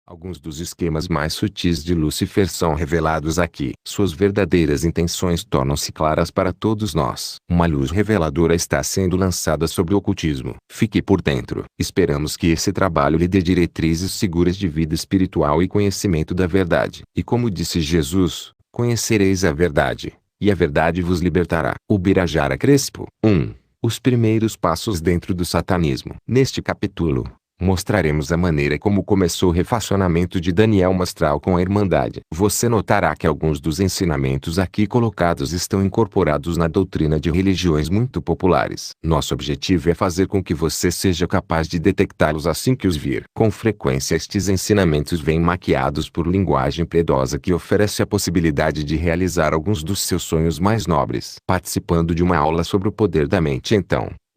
Alguns dos esquemas mais sutis de Lúcifer são revelados aqui. Suas verdadeiras intenções tornam-se claras para todos nós. Uma luz reveladora está sendo lançada sobre o ocultismo. Fique por dentro. Esperamos que esse trabalho lhe dê diretrizes seguras de vida espiritual e conhecimento da verdade. E como disse Jesus, conhecereis a verdade, e a verdade vos libertará. Ubirajara Crespo. 1. Os primeiros passos dentro do satanismo. Neste capítulo, mostraremos a maneira como começou o refacionamento de Daniel Mastral com a Irmandade. Você notará que alguns dos ensinamentos aqui colocados estão incorporados na doutrina de religiões muito populares. Nosso objetivo é fazer com que você seja capaz de detectá-los assim que os vir. Com frequência estes ensinamentos vêm maquiados por linguagem piedosa que oferece a possibilidade de realizar alguns dos seus sonhos mais nobres. Participando de uma aula sobre o poder da mente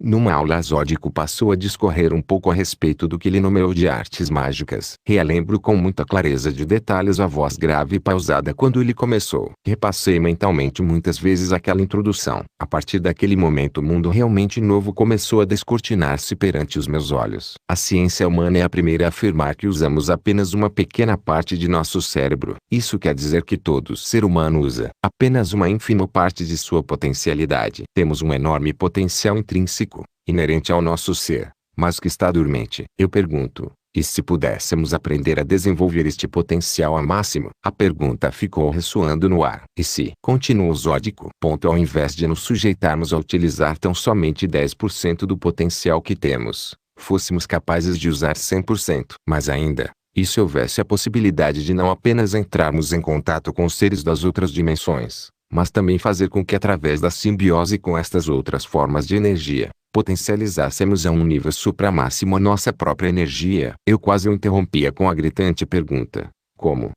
numa aula Zódico passou a discorrer um pouco a respeito do que ele nomeou de artes mágicas. Relembro com muita clareza de detalhes a voz grave e pausada quando ele começou. Repassei mentalmente muitas vezes aquela introdução. A partir daquele momento o mundo realmente novo começou a descortinar-se perante os meus olhos. A ciência humana é a primeira a afirmar que usamos apenas uma pequena parte de nosso cérebro. Isso quer dizer que todo ser humano usa apenas uma ínfima parte de sua potencialidade. Temos um enorme potencial intrínseco, inerente ao nosso ser, mas que está dormente. Eu pergunto, e se pudéssemos aprender a desenvolver este potencial ao máximo? A pergunta ficou ressoando no ar. E se, continua o Zódico, ao invés de nos sujeitarmos a utilizar tão somente 10% do potencial que temos, fôssemos capazes de usar 100%? Mas ainda, e se houvesse a possibilidade de não apenas entrarmos em contato com os seres das outras dimensões, mas também fazer com que através da simbiose com estas outras formas de energia, potencializássemos a um nível supramáximo a nossa própria energia? Eu quase o interrompia com a gritante pergunta: como?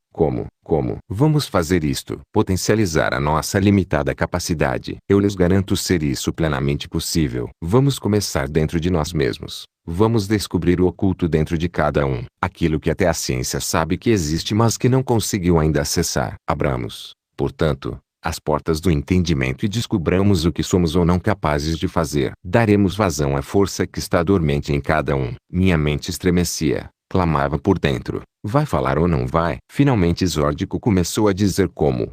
Vamos fazer isto? Potencializar a nossa limitada capacidade. Eu lhes garanto ser isso plenamente possível. Vamos começar dentro de nós mesmos. Vamos descobrir o oculto dentro de cada um. Aquilo que até a ciência sabe que existe mas que não conseguiu ainda acessar. Abramos, portanto, as portas do entendimento e descubramos o que somos ou não capazes de fazer. Daremos vazão à força que está dormente em cada um. Minha mente estremecia, clamava por dentro. Vai falar ou não vai? Finalmente Zódico começou a dizer como,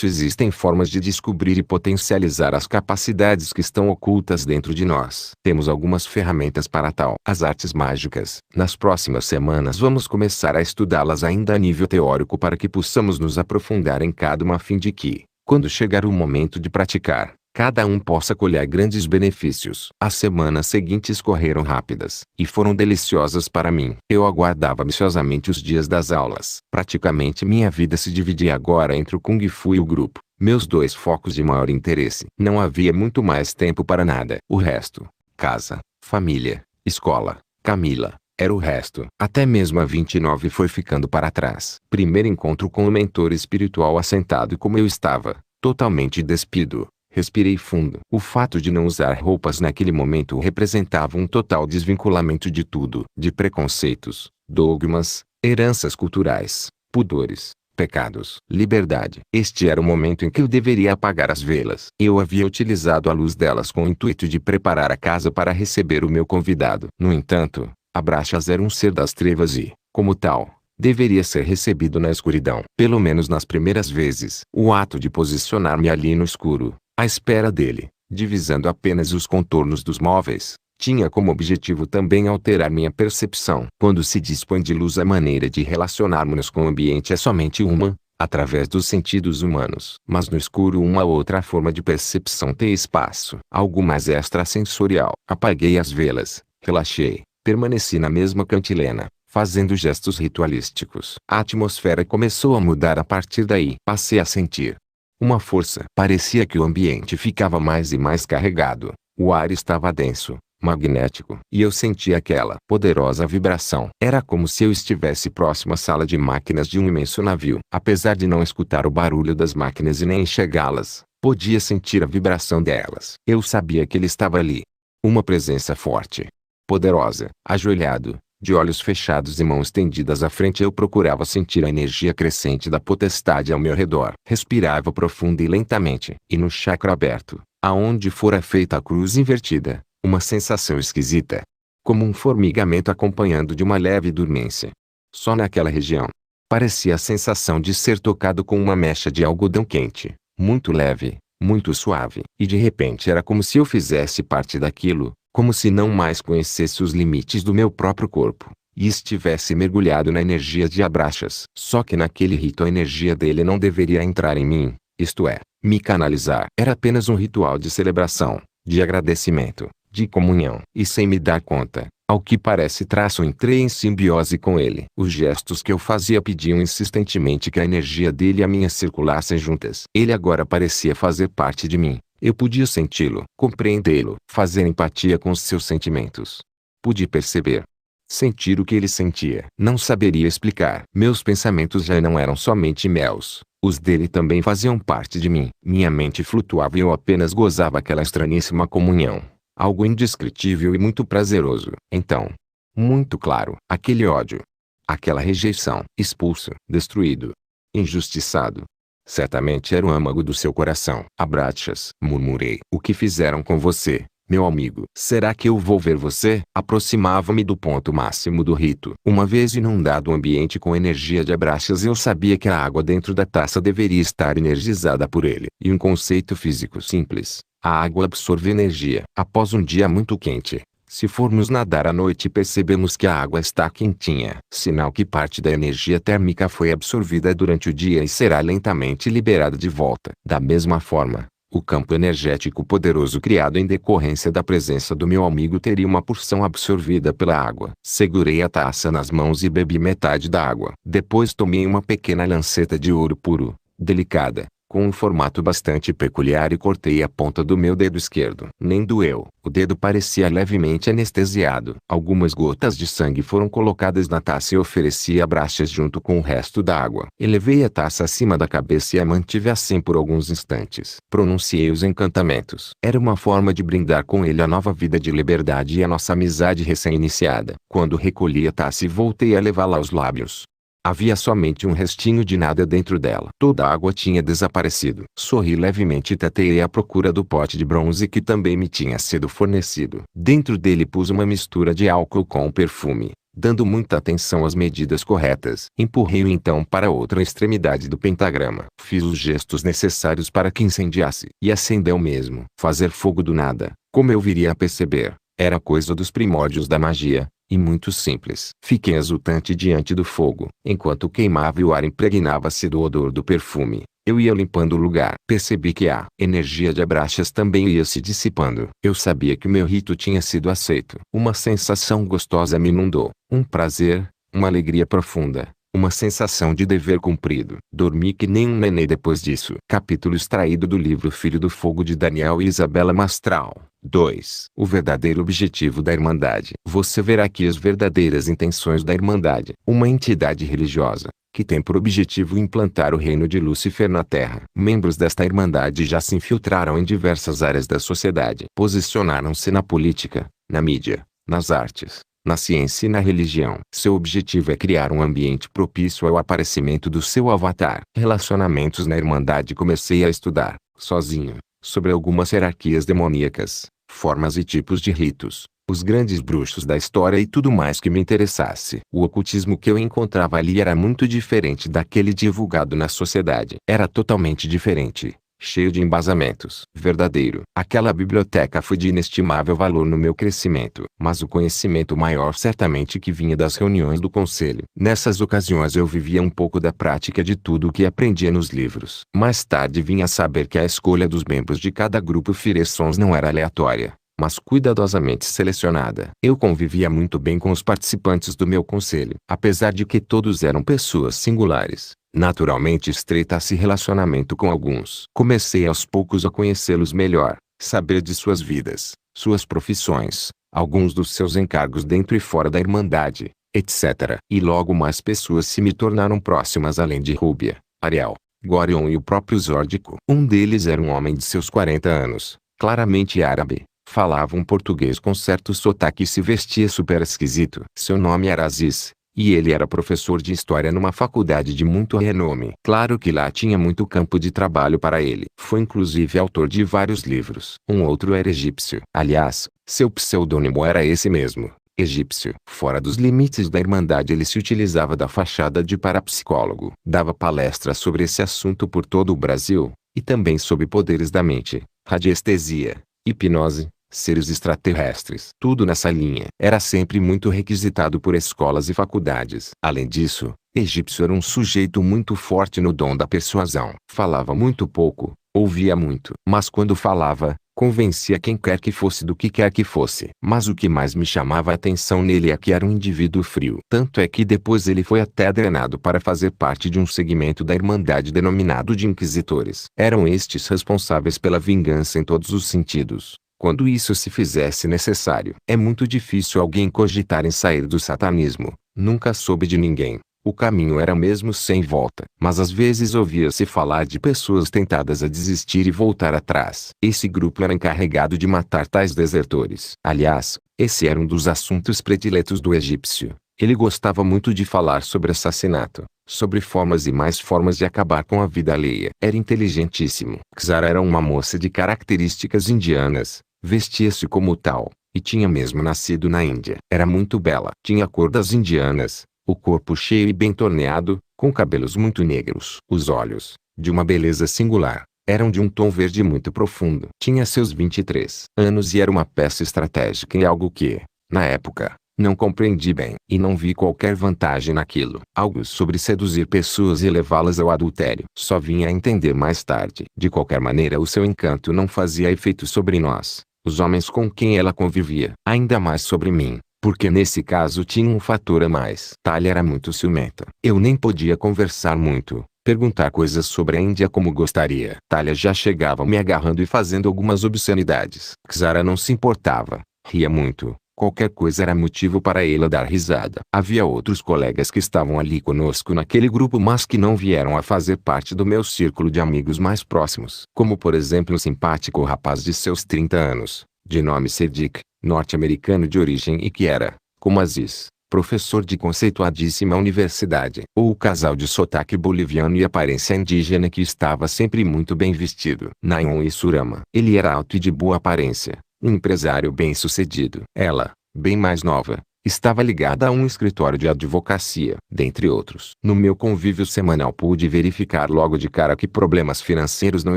existem formas de descobrir e potencializar as capacidades que estão ocultas dentro de nós. Temos algumas ferramentas para tal. As artes mágicas. Nas próximas semanas vamos começar a estudá-las ainda a nível teórico para que possamos nos aprofundar em cada uma a fim de que, quando chegar o momento de praticar, cada um possa colher grandes benefícios. As semanas seguintes correram rápidas, e foram deliciosas para mim. Eu aguardava ansiosamente os dias das aulas. Praticamente minha vida se dividia agora entre o Kung Fu e o grupo, meus dois focos de maior interesse. Não havia muito mais tempo para nada. O resto, casa, família, escola, Camila, era o resto. Até mesmo a 29 foi ficando para trás. Primeiro encontro com o mentor espiritual assentado como eu estava, totalmente despido. Respirei fundo. O fato de não usar roupas naquele momento representava um total desvinculamento de tudo. De preconceitos, dogmas, heranças culturais, pudores, pecados, liberdade. Este era o momento em que eu deveria apagar as velas. Eu havia utilizado a luz delas com o intuito de preparar a casa para receber o meu convidado. No entanto, Abraxas era um ser das trevas e, como tal, deveria ser recebido na escuridão. Pelo menos nas primeiras vezes. O ato de posicionar-me ali no escuro, à espera dele, divisando apenas os contornos dos móveis, tinha como objetivo também alterar minha percepção. Quando se dispõe de luz, a maneira de relacionarmos com o ambiente é somente uma, através dos sentidos humanos. Mas no escuro uma outra forma de percepção tem espaço. Algo mais extrasensorial. Apaguei as velas, relaxei. Permaneci na mesma cantilena, fazendo gestos ritualísticos. A atmosfera começou a mudar a partir daí. Passei a sentir uma força. Parecia que o ambiente ficava mais e mais carregado. O ar estava denso, magnético. E eu sentia aquela poderosa vibração. Era como se eu estivesse próximo à sala de máquinas de um imenso navio. Apesar de não escutar o barulho das máquinas e nem enxergá-las, podia sentir a vibração delas. Eu sabia que ele estava ali. Uma presença forte, poderosa. Ajoelhado, de olhos fechados e mãos estendidas à frente, eu procurava sentir a energia crescente da potestade ao meu redor. Respirava profundo e lentamente. E no chakra aberto, aonde fora feita a cruz invertida, uma sensação esquisita, como um formigamento acompanhado de uma leve dormência. só naquela região. Parecia a sensação de ser tocado com uma mecha de algodão quente, muito leve, muito suave. E de repente era como se eu fizesse parte daquilo, como se não mais conhecesse os limites do meu próprio corpo, e estivesse mergulhado na energia de Abraxas. Só que naquele rito a energia dele não deveria entrar em mim, isto é, me canalizar. Era apenas um ritual de celebração, de agradecimento, de comunhão. E sem me dar conta, ao que parece entrei em simbiose com ele. Os gestos que eu fazia pediam insistentemente que a energia dele e a minha circulassem juntas. Ele agora parecia fazer parte de mim. Eu podia senti-lo, compreendê-lo, fazer empatia com os seus sentimentos. Pude perceber, sentir o que ele sentia. Não saberia explicar. Meus pensamentos já não eram somente meus. Os dele também faziam parte de mim. Minha mente flutuava e eu apenas gozava aquela estranhíssima comunhão. Algo indescritível e muito prazeroso. Então, muito claro, aquele ódio, aquela rejeição, expulso, destruído, injustiçado. Certamente era o âmago do seu coração. Abraxas, murmurei. O que fizeram com você, meu amigo? Será que eu vou ver você? Aproximava-me do ponto máximo do rito. Uma vez inundado o ambiente com energia de Abraxas, eu sabia que a água dentro da taça deveria estar energizada por ele. E um conceito físico simples. A água absorve energia. Após um dia muito quente, se formos nadar à noite percebemos que a água está quentinha, sinal que parte da energia térmica foi absorvida durante o dia e será lentamente liberada de volta. Da mesma forma, o campo energético poderoso criado em decorrência da presença do meu amigo teria uma porção absorvida pela água. Segurei a taça nas mãos e bebi metade da água. Depois tomei uma pequena lanceta de ouro puro, delicada, com um formato bastante peculiar e cortei a ponta do meu dedo esquerdo. Nem doeu. O dedo parecia levemente anestesiado. Algumas gotas de sangue foram colocadas na taça e ofereci a Abraxas junto com o resto da água. Elevei a taça acima da cabeça e a mantive assim por alguns instantes. Pronunciei os encantamentos. Era uma forma de brindar com ele a nova vida de liberdade e a nossa amizade recém-iniciada. Quando recolhi a taça e voltei a levá-la aos lábios, havia somente um restinho de nada dentro dela. Toda a água tinha desaparecido. Sorri levemente e tateei à procura do pote de bronze que também me tinha sido fornecido. Dentro dele pus uma mistura de álcool com perfume, dando muita atenção às medidas corretas. Empurrei-o então para a outra extremidade do pentagrama. Fiz os gestos necessários para que incendiasse. E acendeu mesmo. Fazer fogo do nada, como eu viria a perceber, era coisa dos primórdios da magia. E muito simples. Fiquei exultante diante do fogo. Enquanto queimava e o ar impregnava-se do odor do perfume, eu ia limpando o lugar. Percebi que a energia de Abraxas também ia se dissipando. Eu sabia que o meu rito tinha sido aceito. Uma sensação gostosa me inundou. Um prazer, uma alegria profunda. Uma sensação de dever cumprido. Dormi que nem um nenê depois disso. Capítulo extraído do livro Filho do Fogo de Daniel e Isabela Mastral. 2. O verdadeiro objetivo da Irmandade. Você verá aqui as verdadeiras intenções da Irmandade. Uma entidade religiosa, que tem por objetivo implantar o reino de Lúcifer na Terra. Membros desta Irmandade já se infiltraram em diversas áreas da sociedade. Posicionaram-se na política, na mídia, nas artes, na ciência e na religião. Seu objetivo é criar um ambiente propício ao aparecimento do seu avatar. Relacionamentos na Irmandade. Comecei a estudar, sozinho, sobre algumas hierarquias demoníacas, formas e tipos de ritos, os grandes bruxos da história e tudo mais que me interessasse. O ocultismo que eu encontrava ali era muito diferente daquele divulgado na sociedade. Era totalmente diferente. Cheio de embasamentos. Verdadeiro. Aquela biblioteca foi de inestimável valor no meu crescimento. Mas o conhecimento maior certamente que vinha das reuniões do conselho. Nessas ocasiões eu vivia um pouco da prática de tudo o que aprendia nos livros. Mais tarde vinha a saber que a escolha dos membros de cada grupo Firessons não era aleatória, mas cuidadosamente selecionada. Eu convivia muito bem com os participantes do meu conselho. Apesar de que todos eram pessoas singulares, naturalmente estreitasse relacionamento com alguns. Comecei aos poucos a conhecê-los melhor, saber de suas vidas, suas profissões, alguns dos seus encargos dentro e fora da Irmandade, etc. E logo mais pessoas se me tornaram próximas além de Rúbia, Ariel, Gorion e o próprio Zórdico. Um deles era um homem de seus 40 anos, claramente árabe. Falava um português com certo sotaque e se vestia super esquisito. Seu nome era Aziz, e ele era professor de história numa faculdade de muito renome. Claro que lá tinha muito campo de trabalho para ele. Foi inclusive autor de vários livros. Um outro era egípcio. Aliás, seu pseudônimo era esse mesmo, egípcio. Fora dos limites da Irmandade, ele se utilizava da fachada de parapsicólogo. Dava palestras sobre esse assunto por todo o Brasil, e também sobre poderes da mente, radiestesia, hipnose, seres extraterrestres. Tudo nessa linha. Era sempre muito requisitado por escolas e faculdades. Além disso, egípcio era um sujeito muito forte no dom da persuasão. Falava muito pouco, ouvia muito. Mas quando falava, convencia quem quer que fosse do que quer que fosse. Mas o que mais me chamava a atenção nele é que era um indivíduo frio. Tanto é que depois ele foi até drenado para fazer parte de um segmento da Irmandade denominado de Inquisitores. Eram estes responsáveis pela vingança em todos os sentidos, quando isso se fizesse necessário. É muito difícil alguém cogitar em sair do satanismo. Nunca soube de ninguém. O caminho era mesmo sem volta. Mas às vezes ouvia-se falar de pessoas tentadas a desistir e voltar atrás. Esse grupo era encarregado de matar tais desertores. Aliás, esse era um dos assuntos prediletos do egípcio. Ele gostava muito de falar sobre assassinato, sobre formas e mais formas de acabar com a vida alheia. Era inteligentíssimo. Xara era uma moça de características indianas, vestia-se como tal, e tinha mesmo nascido na Índia. Era muito bela. Tinha a cor das indianas, o corpo cheio e bem torneado, com cabelos muito negros. Os olhos, de uma beleza singular, eram de um tom verde muito profundo. Tinha seus 23 anos e era uma peça estratégica em algo que, na época, não compreendi bem, e não vi qualquer vantagem naquilo. Algo sobre seduzir pessoas e levá-las ao adultério. Só vinha a entender mais tarde. De qualquer maneira, o seu encanto não fazia efeito sobre nós, os homens com quem ela convivia. Ainda mais sobre mim, porque nesse caso tinha um fator a mais. Thalia era muito ciumenta. Eu nem podia conversar muito, perguntar coisas sobre a Índia como gostaria. Thalia já chegava me agarrando e fazendo algumas obscenidades. Xara não se importava, ria muito. Qualquer coisa era motivo para ela dar risada. Havia outros colegas que estavam ali conosco naquele grupo, mas que não vieram a fazer parte do meu círculo de amigos mais próximos. Como por exemplo um simpático rapaz de seus 30 anos, de nome Sedic, norte-americano de origem e que era, como Aziz, professor de conceituadíssima universidade. Ou o casal de sotaque boliviano e aparência indígena que estava sempre muito bem vestido. Nayon e Surama. Ele era alto e de boa aparência, um empresário bem-sucedido. Ela, bem mais nova, estava ligada a um escritório de advocacia, dentre outros. No meu convívio semanal pude verificar logo de cara que problemas financeiros não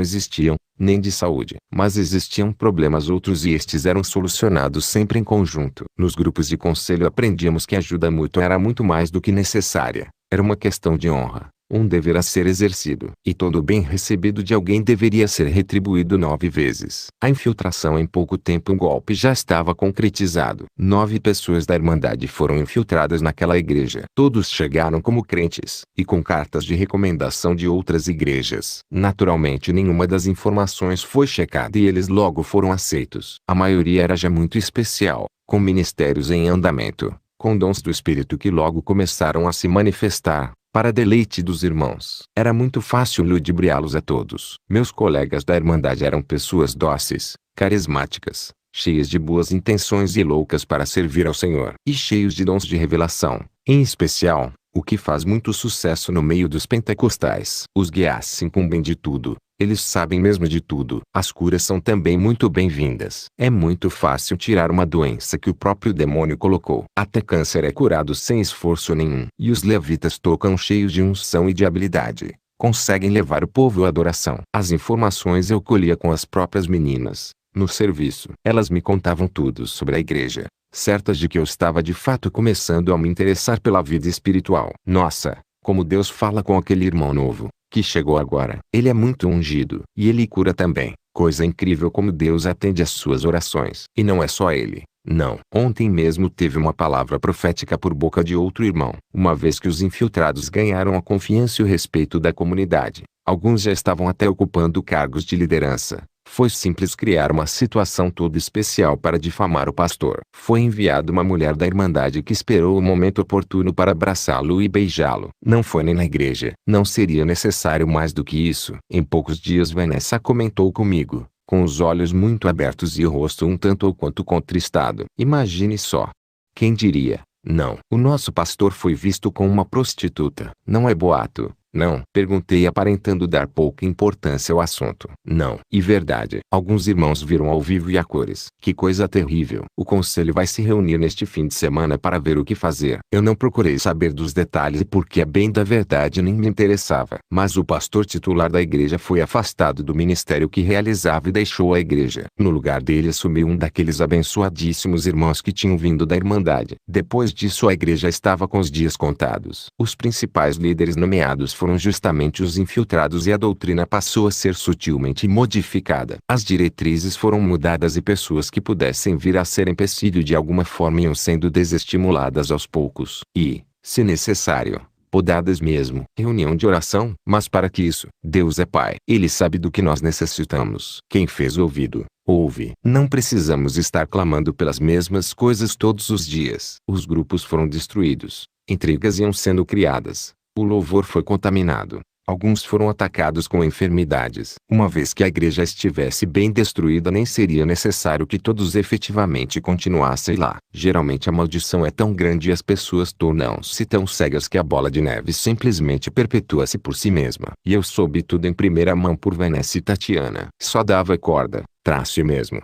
existiam, nem de saúde. Mas existiam problemas outros e estes eram solucionados sempre em conjunto. Nos grupos de conselho aprendíamos que a ajuda mútua era muito mais do que necessária. Era uma questão de honra, um dever a ser exercido. E todo bem recebido de alguém deveria ser retribuído 9 vezes. A infiltração em pouco tempo um golpe já estava concretizado. 9 pessoas da Irmandade foram infiltradas naquela igreja. Todos chegaram como crentes, e com cartas de recomendação de outras igrejas. Naturalmente nenhuma das informações foi checada e eles logo foram aceitos. A maioria era já muito especial, com ministérios em andamento, com dons do Espírito que logo começaram a se manifestar, para deleite dos irmãos. Era muito fácil ludibriá-los a todos. Meus colegas da Irmandade eram pessoas dóceis, carismáticas, cheias de boas intenções e loucas para servir ao Senhor. E cheios de dons de revelação, em especial, o que faz muito sucesso no meio dos pentecostais. Os guias se incumbem de tudo. Eles sabem mesmo de tudo. As curas são também muito bem-vindas. É muito fácil tirar uma doença que o próprio demônio colocou. Até câncer é curado sem esforço nenhum. E os levitas tocam cheios de unção e de habilidade. Conseguem levar o povo à adoração. As informações eu colhia com as próprias meninas, no serviço. Elas me contavam tudo sobre a igreja, certas de que eu estava de fato começando a me interessar pela vida espiritual. Nossa, como Deus fala com aquele irmão novo que chegou agora. Ele é muito ungido. E ele cura também. Coisa incrível como Deus atende às suas orações. E não é só ele. Não. Ontem mesmo teve uma palavra profética por boca de outro irmão. Uma vez que os infiltrados ganharam a confiança e o respeito da comunidade, alguns já estavam até ocupando cargos de liderança. Foi simples criar uma situação toda especial para difamar o pastor. Foi enviada uma mulher da Irmandade que esperou o momento oportuno para abraçá-lo e beijá-lo. Não foi nem na igreja. Não seria necessário mais do que isso. Em poucos dias Vanessa comentou comigo, com os olhos muito abertos e o rosto um tanto ou quanto contristado. Imagine só. Quem diria? Não. O nosso pastor foi visto com uma prostituta. Não é boato, Não, perguntei aparentando dar pouca importância ao assunto. Não. E verdade. Alguns irmãos viram ao vivo e a cores. Que coisa terrível. O conselho vai se reunir neste fim de semana para ver o que fazer. Eu não procurei saber dos detalhes porque a bem da verdade nem me interessava. Mas o pastor titular da igreja foi afastado do ministério que realizava e deixou a igreja. No lugar dele assumiu um daqueles abençoadíssimos irmãos que tinham vindo da Irmandade. Depois disso a igreja estava com os dias contados. Os principais líderes nomeados foram justamente os infiltrados e a doutrina passou a ser sutilmente modificada. As diretrizes foram mudadas e pessoas que pudessem vir a ser empecilho de alguma forma iam sendo desestimuladas aos poucos. E, se necessário, podadas mesmo. Reunião de oração? Mas para que isso? Deus é Pai. Ele sabe do que nós necessitamos. Quem fez ouvido, ouve. Não precisamos estar clamando pelas mesmas coisas todos os dias. Os grupos foram destruídos. Intrigas iam sendo criadas. O louvor foi contaminado. Alguns foram atacados com enfermidades. Uma vez que a igreja estivesse bem destruída, nem seria necessário que todos efetivamente continuassem lá. Geralmente a maldição é tão grande e as pessoas tornam-se tão cegas que a bola de neve simplesmente perpetua-se por si mesma. E eu soube tudo em primeira mão por Vanessa e Tatiana. Só dava corda, traço mesmo.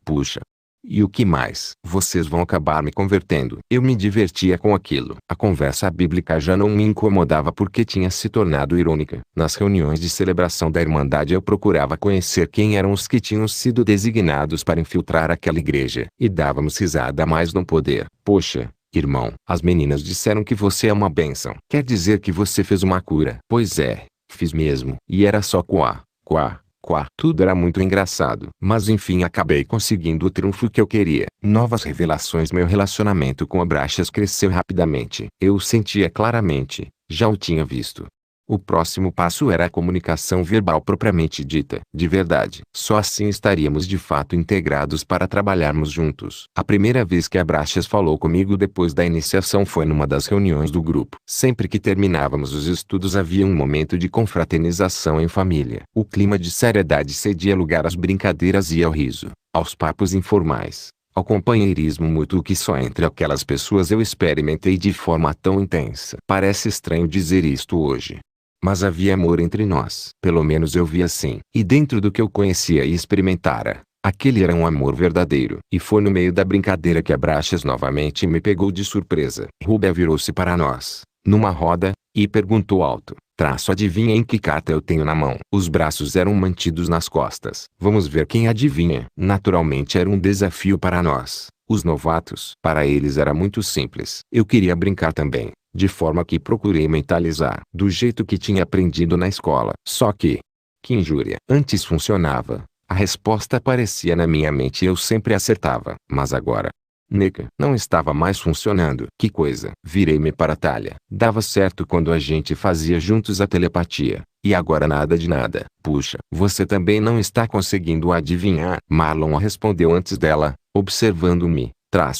Puxa. E o que mais? Vocês vão acabar me convertendo. Eu me divertia com aquilo. A conversa bíblica já não me incomodava porque tinha se tornado irônica. Nas reuniões de celebração da Irmandade eu procurava conhecer quem eram os que tinham sido designados para infiltrar aquela igreja. E dávamos risada a mais não poder. Poxa, irmão, as meninas disseram que você é uma bênção. Quer dizer que você fez uma cura? Pois é, fiz mesmo. E era só quá. Tudo era muito engraçado. Mas enfim acabei conseguindo o triunfo que eu queria. Novas revelações. Meu relacionamento com Abraxas cresceu rapidamente. Eu o sentia claramente. Já o tinha visto. O próximo passo era a comunicação verbal propriamente dita. De verdade. Só assim estaríamos de fato integrados para trabalharmos juntos. A primeira vez que Abraxas falou comigo depois da iniciação foi numa das reuniões do grupo. Sempre que terminávamos os estudos havia um momento de confraternização em família. O clima de seriedade cedia lugar às brincadeiras e ao riso, aos papos informais, ao companheirismo mútuo que só entre aquelas pessoas eu experimentei de forma tão intensa. Parece estranho dizer isto hoje. Mas havia amor entre nós. Pelo menos eu via assim. E dentro do que eu conhecia e experimentara, aquele era um amor verdadeiro. E foi no meio da brincadeira que Abraxas novamente me pegou de surpresa. Rubia virou-se para nós, numa roda, e perguntou alto. Adivinha em que carta eu tenho na mão? Os braços eram mantidos nas costas. Vamos ver quem adivinha. Naturalmente era um desafio para nós, os novatos. Para eles era muito simples. Eu queria brincar também. De forma que procurei mentalizar do jeito que tinha aprendido na escola. Só que injúria. Antes funcionava. A resposta aparecia na minha mente e eu sempre acertava. Mas agora, neca, não estava mais funcionando. Que coisa. Virei-me para a Thalia. Dava certo quando a gente fazia juntos a telepatia. E agora nada de nada. Puxa, você também não está conseguindo adivinhar? Marlon respondeu antes dela, observando-me.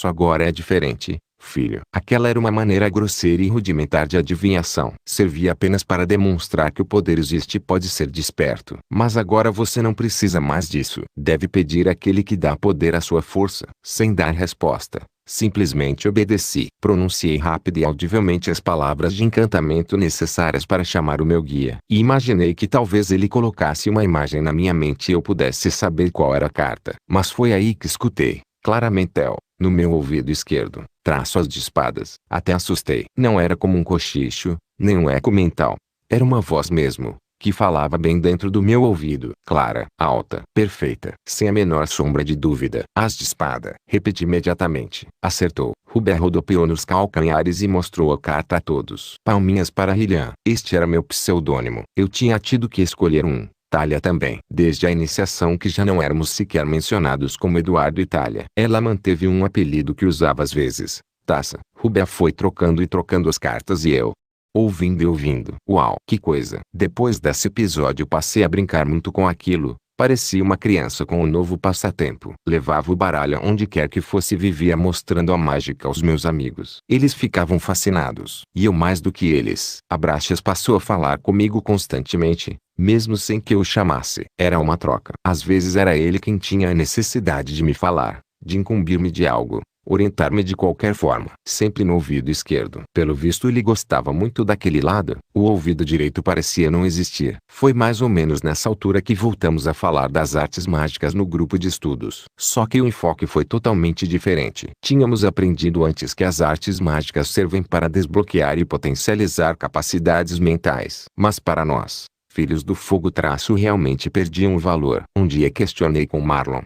Agora é diferente. Filho, aquela era uma maneira grosseira e rudimentar de adivinhação. Servia apenas para demonstrar que o poder existe e pode ser desperto. Mas agora você não precisa mais disso. Deve pedir àquele que dá poder à sua força. Sem dar resposta, simplesmente obedeci. Pronunciei rápido e audivelmente as palavras de encantamento necessárias para chamar o meu guia. E imaginei que talvez ele colocasse uma imagem na minha mente e eu pudesse saber qual era a carta. Mas foi aí que escutei, claramente, no meu ouvido esquerdo, as de espadas. Até assustei. Não era como um cochicho, nem um eco mental. Era uma voz mesmo, que falava bem dentro do meu ouvido. Clara, alta, perfeita, sem a menor sombra de dúvida. As de espada. Repeti imediatamente. Acertou. Rubia rodopiou nos calcanhares e mostrou a carta a todos. Palminhas para Rilian. Este era meu pseudônimo. Eu tinha tido que escolher um. Thalia também. Desde a iniciação que já não éramos sequer mencionados como Eduardo e Thalia. Ela manteve um apelido que usava às vezes. Taça. Rubia foi trocando e trocando as cartas e eu, ouvindo e ouvindo. Uau, que coisa. Depois desse episódio passei a brincar muito com aquilo. Parecia uma criança com um novo passatempo. Levava o baralho onde quer que fosse e vivia mostrando a mágica aos meus amigos. Eles ficavam fascinados. E eu mais do que eles. Abraxas passou a falar comigo constantemente, mesmo sem que eu o chamasse. Era uma troca. Às vezes era ele quem tinha a necessidade de me falar, de incumbir-me de algo. orientar-me de qualquer forma, sempre no ouvido esquerdo. Pelo visto ele gostava muito daquele lado, o ouvido direito parecia não existir. Foi mais ou menos nessa altura que voltamos a falar das artes mágicas no grupo de estudos. Só que o enfoque foi totalmente diferente. Tínhamos aprendido antes que as artes mágicas servem para desbloquear e potencializar capacidades mentais. Mas para nós, filhos do fogo realmente perdiam o valor. Um dia questionei com Marlon,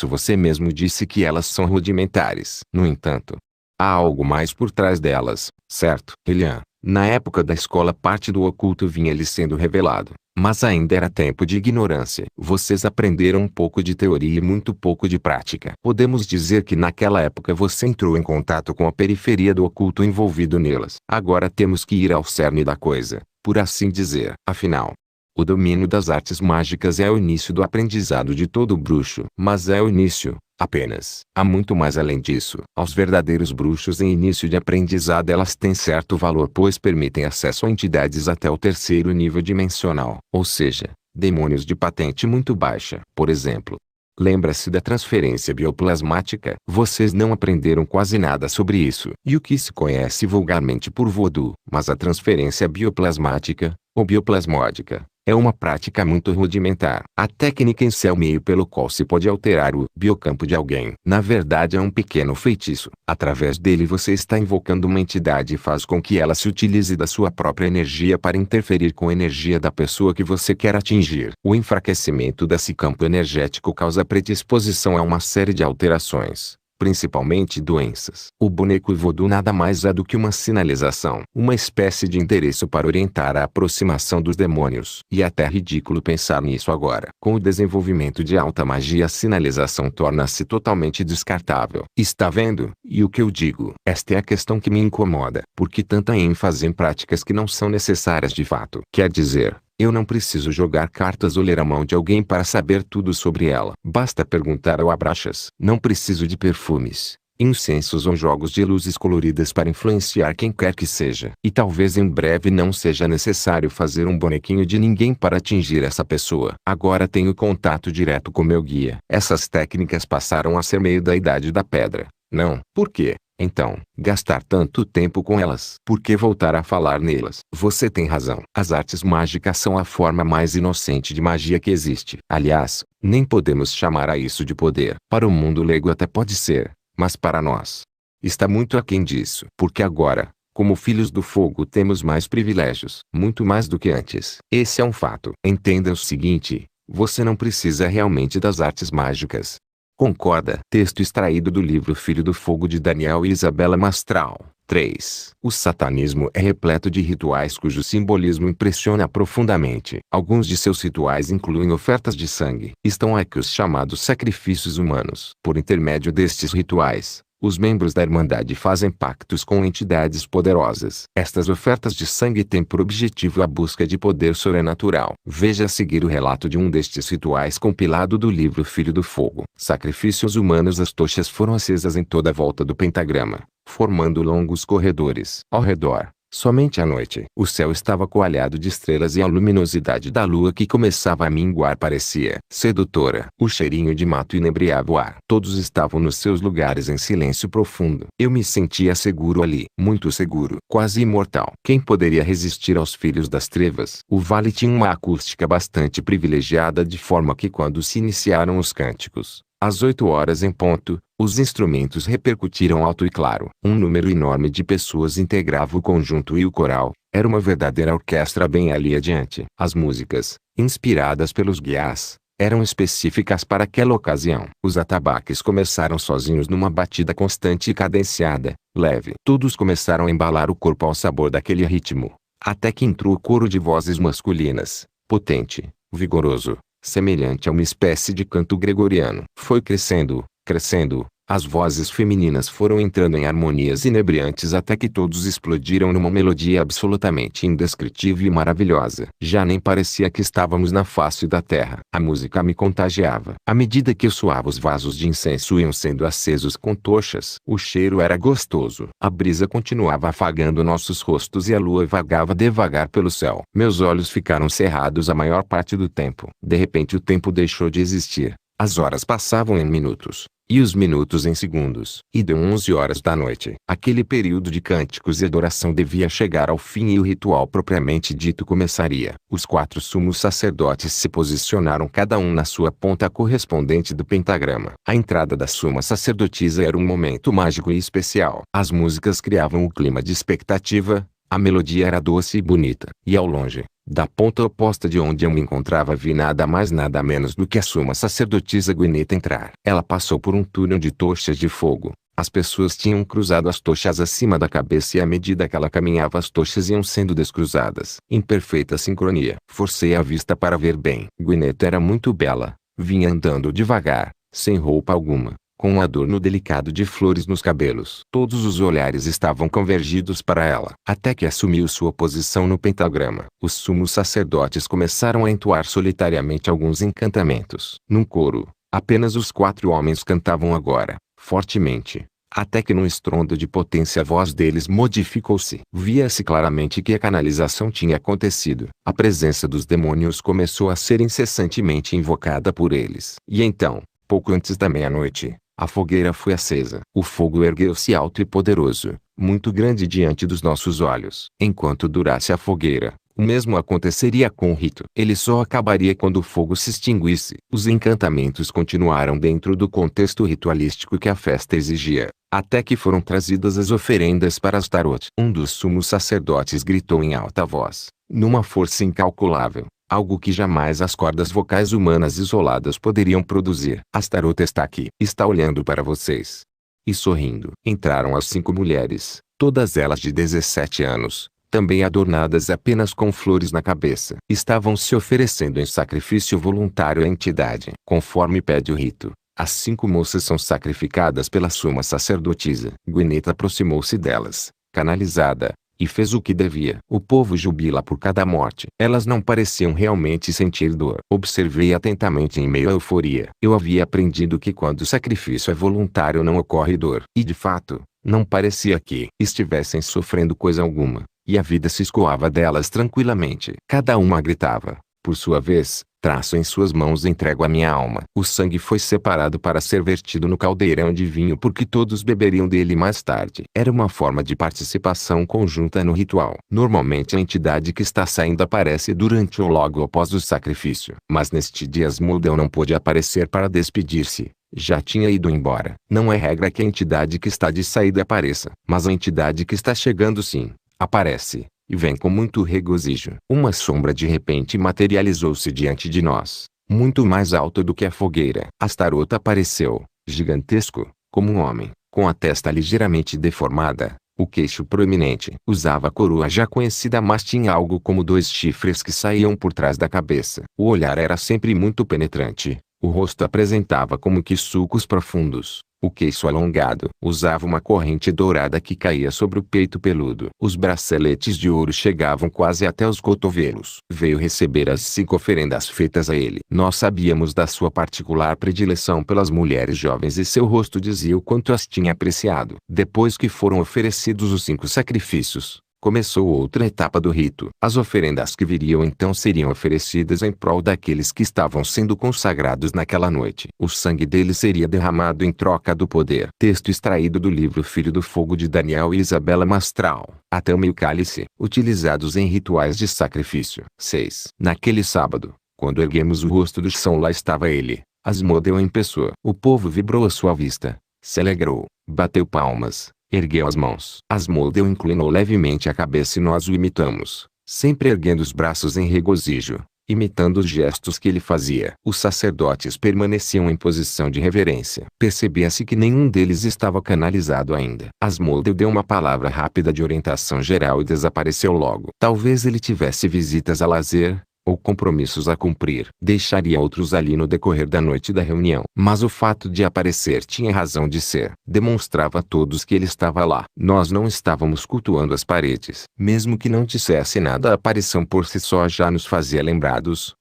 você mesmo disse que elas são rudimentares. No entanto, há algo mais por trás delas, certo? Elian, na época da escola parte do oculto vinha lhe sendo revelado, mas ainda era tempo de ignorância. Vocês aprenderam um pouco de teoria e muito pouco de prática. Podemos dizer que naquela época você entrou em contato com a periferia do oculto envolvido nelas. Agora temos que ir ao cerne da coisa, por assim dizer. Afinal, o domínio das artes mágicas é o início do aprendizado de todo bruxo. Mas é o início, apenas. Há muito mais além disso. Aos verdadeiros bruxos em início de aprendizado elas têm certo valor pois permitem acesso a entidades até o terceiro nível dimensional. Ou seja, demônios de patente muito baixa. Por exemplo, lembra-se da transferência bioplasmática? Vocês não aprenderam quase nada sobre isso. E o que se conhece vulgarmente por voodoo. Mas a transferência bioplasmática, ou bioplasmódica, é uma prática muito rudimentar. A técnica em si é o meio pelo qual se pode alterar o biocampo de alguém. Na verdade é um pequeno feitiço. Através dele você está invocando uma entidade e faz com que ela se utilize da sua própria energia para interferir com a energia da pessoa que você quer atingir. O enfraquecimento desse campo energético causa predisposição a uma série de alterações, principalmente doenças. O boneco voodoo nada mais é do que uma sinalização, uma espécie de endereço para orientar a aproximação dos demônios. E é até ridículo pensar nisso agora. Com o desenvolvimento de alta magia a sinalização torna-se totalmente descartável. Está vendo? E o que eu digo? Esta é a questão que me incomoda. Por que tanta ênfase em práticas que não são necessárias de fato? Quer dizer, eu não preciso jogar cartas ou ler a mão de alguém para saber tudo sobre ela. Basta perguntar ao Abraxas. Não preciso de perfumes, incensos ou jogos de luzes coloridas para influenciar quem quer que seja. E talvez em breve não seja necessário fazer um bonequinho de ninguém para atingir essa pessoa. Agora tenho contato direto com meu guia. Essas técnicas passaram a ser meio da idade da pedra. Não. Por quê? Então, gastar tanto tempo com elas? Por que voltar a falar nelas? Você tem razão. As artes mágicas são a forma mais inocente de magia que existe. Aliás, nem podemos chamar a isso de poder. Para o mundo leigo até pode ser, mas para nós, está muito aquém disso. Porque agora, como filhos do fogo temos mais privilégios. Muito mais do que antes. Esse é um fato. Entenda o seguinte, você não precisa realmente das artes mágicas. Concorda? Texto extraído do livro Filho do Fogo de Daniel e Isabela Mastral. 3. O satanismo é repleto de rituais cujo simbolismo impressiona profundamente. Alguns de seus rituais incluem ofertas de sangue. Estão aqui os chamados sacrifícios humanos. Por intermédio destes rituais, os membros da Irmandade fazem pactos com entidades poderosas. Estas ofertas de sangue têm por objetivo a busca de poder sobrenatural. Veja a seguir o relato de um destes rituais compilado do livro Filho do Fogo. Sacrifícios humanos. As tochas foram acesas em toda a volta do pentagrama, formando longos corredores. Ao redor, somente à noite, o céu estava coalhado de estrelas e a luminosidade da lua que começava a minguar parecia sedutora. O cheirinho de mato inebriava o ar. Todos estavam nos seus lugares em silêncio profundo. Eu me sentia seguro ali, muito seguro, quase imortal. Quem poderia resistir aos filhos das trevas? O vale tinha uma acústica bastante privilegiada de forma que quando se iniciaram os cânticos, às 8 horas em ponto, os instrumentos repercutiram alto e claro. Um número enorme de pessoas integrava o conjunto e o coral. Era uma verdadeira orquestra bem ali adiante. As músicas, inspiradas pelos guias, eram específicas para aquela ocasião. Os atabaques começaram sozinhos numa batida constante e cadenciada, leve. Todos começaram a embalar o corpo ao sabor daquele ritmo. Até que entrou o coro de vozes masculinas, potente, vigoroso, semelhante a uma espécie de canto gregoriano. Foi crescendo, crescendo, as vozes femininas foram entrando em harmonias inebriantes até que todos explodiram numa melodia absolutamente indescritível e maravilhosa. Já nem parecia que estávamos na face da terra. A música me contagiava. À medida que eu suava, os vasos de incenso iam sendo acesos com tochas. O cheiro era gostoso. A brisa continuava afagando nossos rostos e a lua vagava devagar pelo céu. Meus olhos ficaram cerrados a maior parte do tempo. De repente o tempo deixou de existir. As horas passavam em minutos. e os minutos em segundos. E deu 11 horas da noite. Aquele período de cânticos e adoração devia chegar ao fim e o ritual propriamente dito começaria. Os 4 sumos sacerdotes se posicionaram cada um na sua ponta correspondente do pentagrama. A entrada da suma sacerdotisa era um momento mágico e especial. As músicas criavam o clima de expectativa, a melodia era doce e bonita. E ao longe, da ponta oposta de onde eu me encontrava, vi nada mais nada menos do que a suma sacerdotisa Gwyneth entrar. Ela passou por um túnel de tochas de fogo. As pessoas tinham cruzado as tochas acima da cabeça e à medida que ela caminhava as tochas iam sendo descruzadas. Em perfeita sincronia. Forcei a vista para ver bem. Gwyneth era muito bela. Vinha andando devagar, sem roupa alguma, com um adorno delicado de flores nos cabelos. Todos os olhares estavam convergidos para ela. Até que assumiu sua posição no pentagrama. Os sumos sacerdotes começaram a entoar solitariamente alguns encantamentos. Num coro, apenas os 4 homens cantavam agora, fortemente. Até que num estrondo de potência a voz deles modificou-se. Via-se claramente que a canalização tinha acontecido. A presença dos demônios começou a ser incessantemente invocada por eles. E então, pouco antes da meia-noite, a fogueira foi acesa. O fogo ergueu-se alto e poderoso, muito grande diante dos nossos olhos. Enquanto durasse a fogueira, o mesmo aconteceria com o rito. Ele só acabaria quando o fogo se extinguisse. Os encantamentos continuaram dentro do contexto ritualístico que a festa exigia, até que foram trazidas as oferendas para Astaroth. Um dos sumos sacerdotes gritou em alta voz, numa força incalculável, algo que jamais as cordas vocais humanas isoladas poderiam produzir. Astaroth está aqui. Está olhando para vocês. E sorrindo. Entraram as 5 mulheres, todas elas de 17 anos, também adornadas apenas com flores na cabeça. Estavam se oferecendo em sacrifício voluntário à entidade. Conforme pede o rito, as 5 moças são sacrificadas pela suma sacerdotisa. Gwyneth aproximou-se delas, canalizada, e fez o que devia. O povo jubila por cada morte. Elas não pareciam realmente sentir dor. Observei atentamente em meio à euforia. Eu havia aprendido que quando o sacrifício é voluntário não ocorre dor. E de fato, não parecia que estivessem sofrendo coisa alguma. E a vida se escoava delas tranquilamente. Cada uma gritava, por sua vez, traço em suas mãos entrego a minha alma. O sangue foi separado para ser vertido no caldeirão de vinho porque todos beberiam dele mais tarde. Era uma forma de participação conjunta no ritual. Normalmente a entidade que está saindo aparece durante ou logo após o sacrifício. Mas neste dia Asmodeus não pôde aparecer para despedir-se. Já tinha ido embora. Não é regra que a entidade que está de saída apareça. Mas a entidade que está chegando sim, aparece. E vem com muito regozijo. Uma sombra de repente materializou-se diante de nós, muito mais alta do que a fogueira. Astaroth apareceu, gigantesco, como um homem, com a testa ligeiramente deformada, o queixo proeminente. Usava a coroa já conhecida, mas tinha algo como 2 chifres que saíam por trás da cabeça. O olhar era sempre muito penetrante. O rosto apresentava como que sulcos profundos. O queixo alongado. Usava uma corrente dourada que caía sobre o peito peludo. Os braceletes de ouro chegavam quase até os cotovelos. Veio receber as 5 oferendas feitas a ele. Nós sabíamos da sua particular predileção pelas mulheres jovens e seu rosto dizia o quanto as tinha apreciado. Depois que foram oferecidos os 5 sacrifícios, começou outra etapa do rito. As oferendas que viriam então seriam oferecidas em prol daqueles que estavam sendo consagrados naquela noite. O sangue deles seria derramado em troca do poder. Texto extraído do livro Filho do Fogo de Daniel e Isabela Mastral. A tama e o cálice, utilizados em rituais de sacrifício. 6. Naquele sábado, quando erguemos o rosto do chão, lá estava ele, Asmodeus em pessoa. O povo vibrou à sua vista, se alegrou, bateu palmas, ergueu as mãos. Asmodeus inclinou levemente a cabeça e nós o imitamos, sempre erguendo os braços em regozijo, imitando os gestos que ele fazia. Os sacerdotes permaneciam em posição de reverência. Percebia-se que nenhum deles estava canalizado ainda. Asmodeus deu uma palavra rápida de orientação geral e desapareceu logo. Talvez ele tivesse visitas a lazer, ou compromissos a cumprir. Deixaria outros ali no decorrer da noite da reunião. Mas o fato de aparecer tinha razão de ser. Demonstrava a todos que ele estava lá. Nós não estávamos cultuando as paredes. Mesmo que não dissesse nada, a aparição por si só já nos fazia lembrados.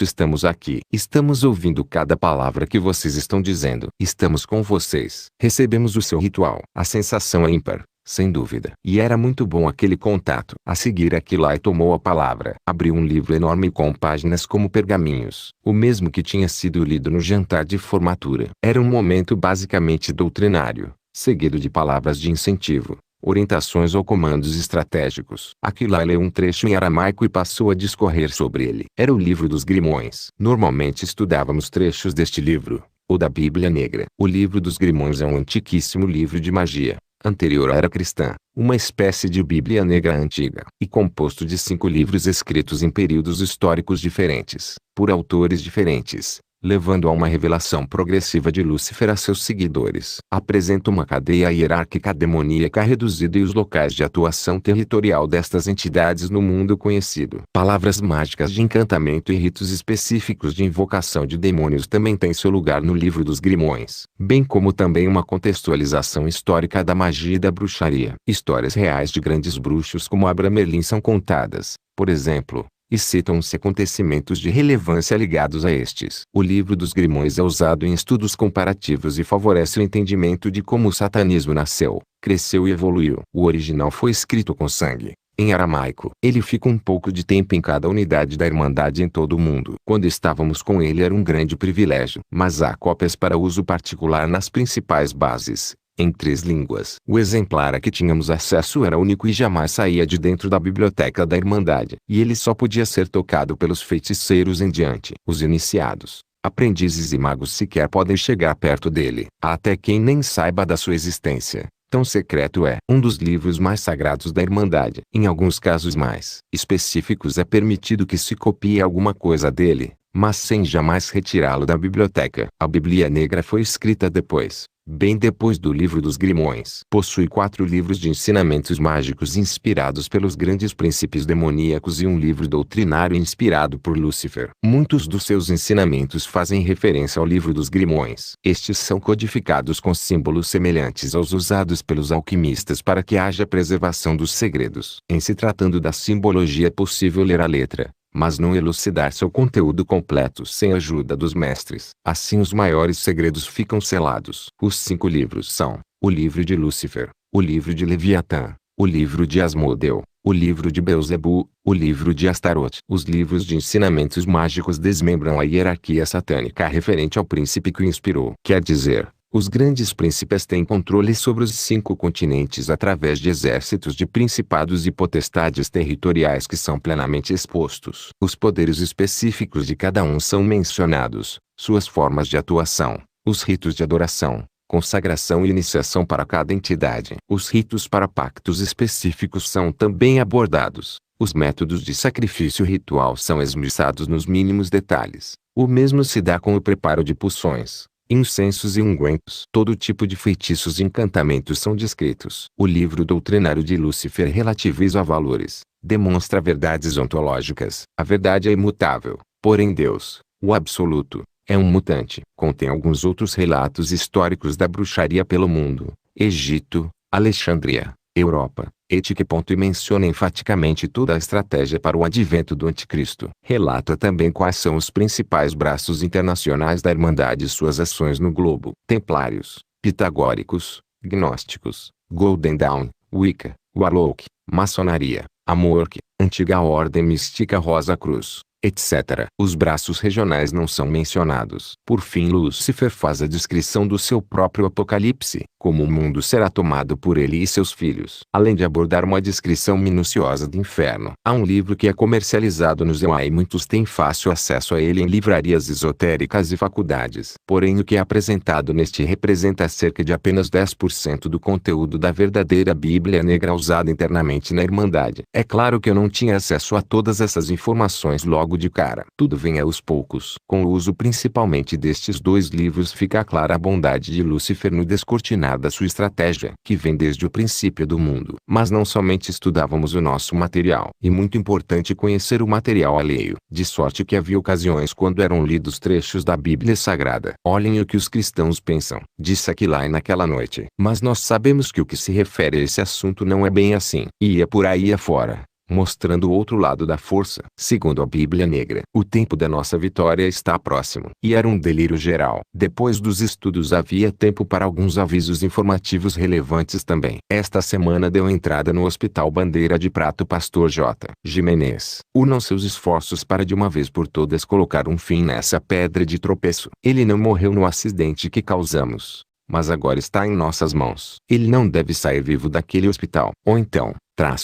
Estamos aqui. Estamos ouvindo cada palavra que vocês estão dizendo. Estamos com vocês. Recebemos o seu ritual. A sensação é ímpar. Sem dúvida. E era muito bom aquele contato. A seguir Aquilai tomou a palavra. Abriu um livro enorme com páginas como pergaminhos. O mesmo que tinha sido lido no jantar de formatura. Era um momento basicamente doutrinário, seguido de palavras de incentivo, orientações ou comandos estratégicos. Aquilai leu um trecho em aramaico e passou a discorrer sobre ele. Era o livro dos Grimões. Normalmente estudávamos trechos deste livro, ou da Bíblia Negra. O livro dos Grimões é um antiquíssimo livro de magia, anterior à era cristã, uma espécie de Bíblia Negra antiga, e composto de 5 livros escritos em períodos históricos diferentes, por autores diferentes, levando a uma revelação progressiva de Lúcifer a seus seguidores. Apresenta uma cadeia hierárquica demoníaca reduzida e os locais de atuação territorial destas entidades no mundo conhecido. Palavras mágicas de encantamento e ritos específicos de invocação de demônios também têm seu lugar no livro dos Grimões, bem como também uma contextualização histórica da magia e da bruxaria. Histórias reais de grandes bruxos como Abramelin são contadas, por exemplo, e citam-se acontecimentos de relevância ligados a estes. O livro dos Grimões é usado em estudos comparativos e favorece o entendimento de como o satanismo nasceu, cresceu e evoluiu. O original foi escrito com sangue, em aramaico. Ele fica um pouco de tempo em cada unidade da Irmandade em todo o mundo. Quando estávamos com ele era um grande privilégio. Mas há cópias para uso particular nas principais bases, em 3 línguas. O exemplar a que tínhamos acesso era único e jamais saía de dentro da biblioteca da Irmandade. E ele só podia ser tocado pelos feiticeiros em diante. Os iniciados, aprendizes e magos sequer podem chegar perto dele. Há até quem nem saiba da sua existência. Tão secreto é. Um dos livros mais sagrados da Irmandade. Em alguns casos mais específicos é permitido que se copie alguma coisa dele, mas sem jamais retirá-lo da biblioteca. A Bíblia Negra foi escrita depois, bem depois do livro dos Grimões. Possui 4 livros de ensinamentos mágicos inspirados pelos grandes princípios demoníacos e um livro doutrinário inspirado por Lúcifer. Muitos dos seus ensinamentos fazem referência ao livro dos Grimões. Estes são codificados com símbolos semelhantes aos usados pelos alquimistas para que haja preservação dos segredos. Em se tratando da simbologia é possível ler a letra, mas não elucidar seu conteúdo completo sem a ajuda dos mestres. Assim os maiores segredos ficam selados. Os 5 livros são: o livro de Lúcifer, o livro de Leviatã, o livro de Asmodeu, o livro de Beelzebu, o livro de Astaroth. Os livros de ensinamentos mágicos desmembram a hierarquia satânica referente ao príncipe que o inspirou. Quer dizer, os grandes príncipes têm controle sobre os 5 continentes através de exércitos de principados e potestades territoriais que são plenamente expostos. Os poderes específicos de cada um são mencionados, suas formas de atuação, os ritos de adoração, consagração e iniciação para cada entidade. Os ritos para pactos específicos são também abordados. Os métodos de sacrifício ritual são esmiuçados nos mínimos detalhes. O mesmo se dá com o preparo de poções, incensos e ungüentos. Todo tipo de feitiços e encantamentos são descritos. O livro doutrinário de Lúcifer relativiza valores, demonstra verdades ontológicas. A verdade é imutável, porém Deus, o absoluto, é um mutante. Contém alguns outros relatos históricos da bruxaria pelo mundo: Egito, Alexandria, Europa, Ética. E menciona enfaticamente toda a estratégia para o advento do Anticristo. Relata também quais são os principais braços internacionais da Irmandade e suas ações no globo: Templários, Pitagóricos, Gnósticos, Golden Dawn, Wicca, Warlock, Maçonaria, Amorque, Antiga Ordem Mística Rosa Cruz, etc. Os braços regionais não são mencionados. Por fim, Lúcifer faz a descrição do seu próprio apocalipse, como o mundo será tomado por ele e seus filhos. Além de abordar uma descrição minuciosa do inferno. Há um livro que é comercializado no Zema e muitos têm fácil acesso a ele em livrarias esotéricas e faculdades. Porém o que é apresentado neste representa cerca de apenas 10% do conteúdo da verdadeira Bíblia Negra usada internamente na Irmandade. É claro que eu não tinha acesso a todas essas informações logo de cara. Tudo vem aos poucos. Com o uso principalmente destes 2 livros fica clara a bondade de Lúcifer no descortinar da sua estratégia, que vem desde o princípio do mundo. Mas não somente estudávamos o nosso material. E muito importante conhecer o material alheio. De sorte que havia ocasiões quando eram lidos trechos da Bíblia Sagrada. Olhem o que os cristãos pensam, disse Aquilai naquela noite. Mas nós sabemos que o que se refere a esse assunto não é bem assim. E ia por aí afora, mostrando o outro lado da força. Segundo a Bíblia Negra, o tempo da nossa vitória está próximo. E era um delírio geral. Depois dos estudos havia tempo para alguns avisos informativos relevantes também. Esta semana deu entrada no Hospital Bandeira de Prata o pastor J. Jimenez. Unam seus esforços para de uma vez por todas colocar um fim nessa pedra de tropeço. Ele não morreu no acidente que causamos, mas agora está em nossas mãos. Ele não deve sair vivo daquele hospital. Ou então,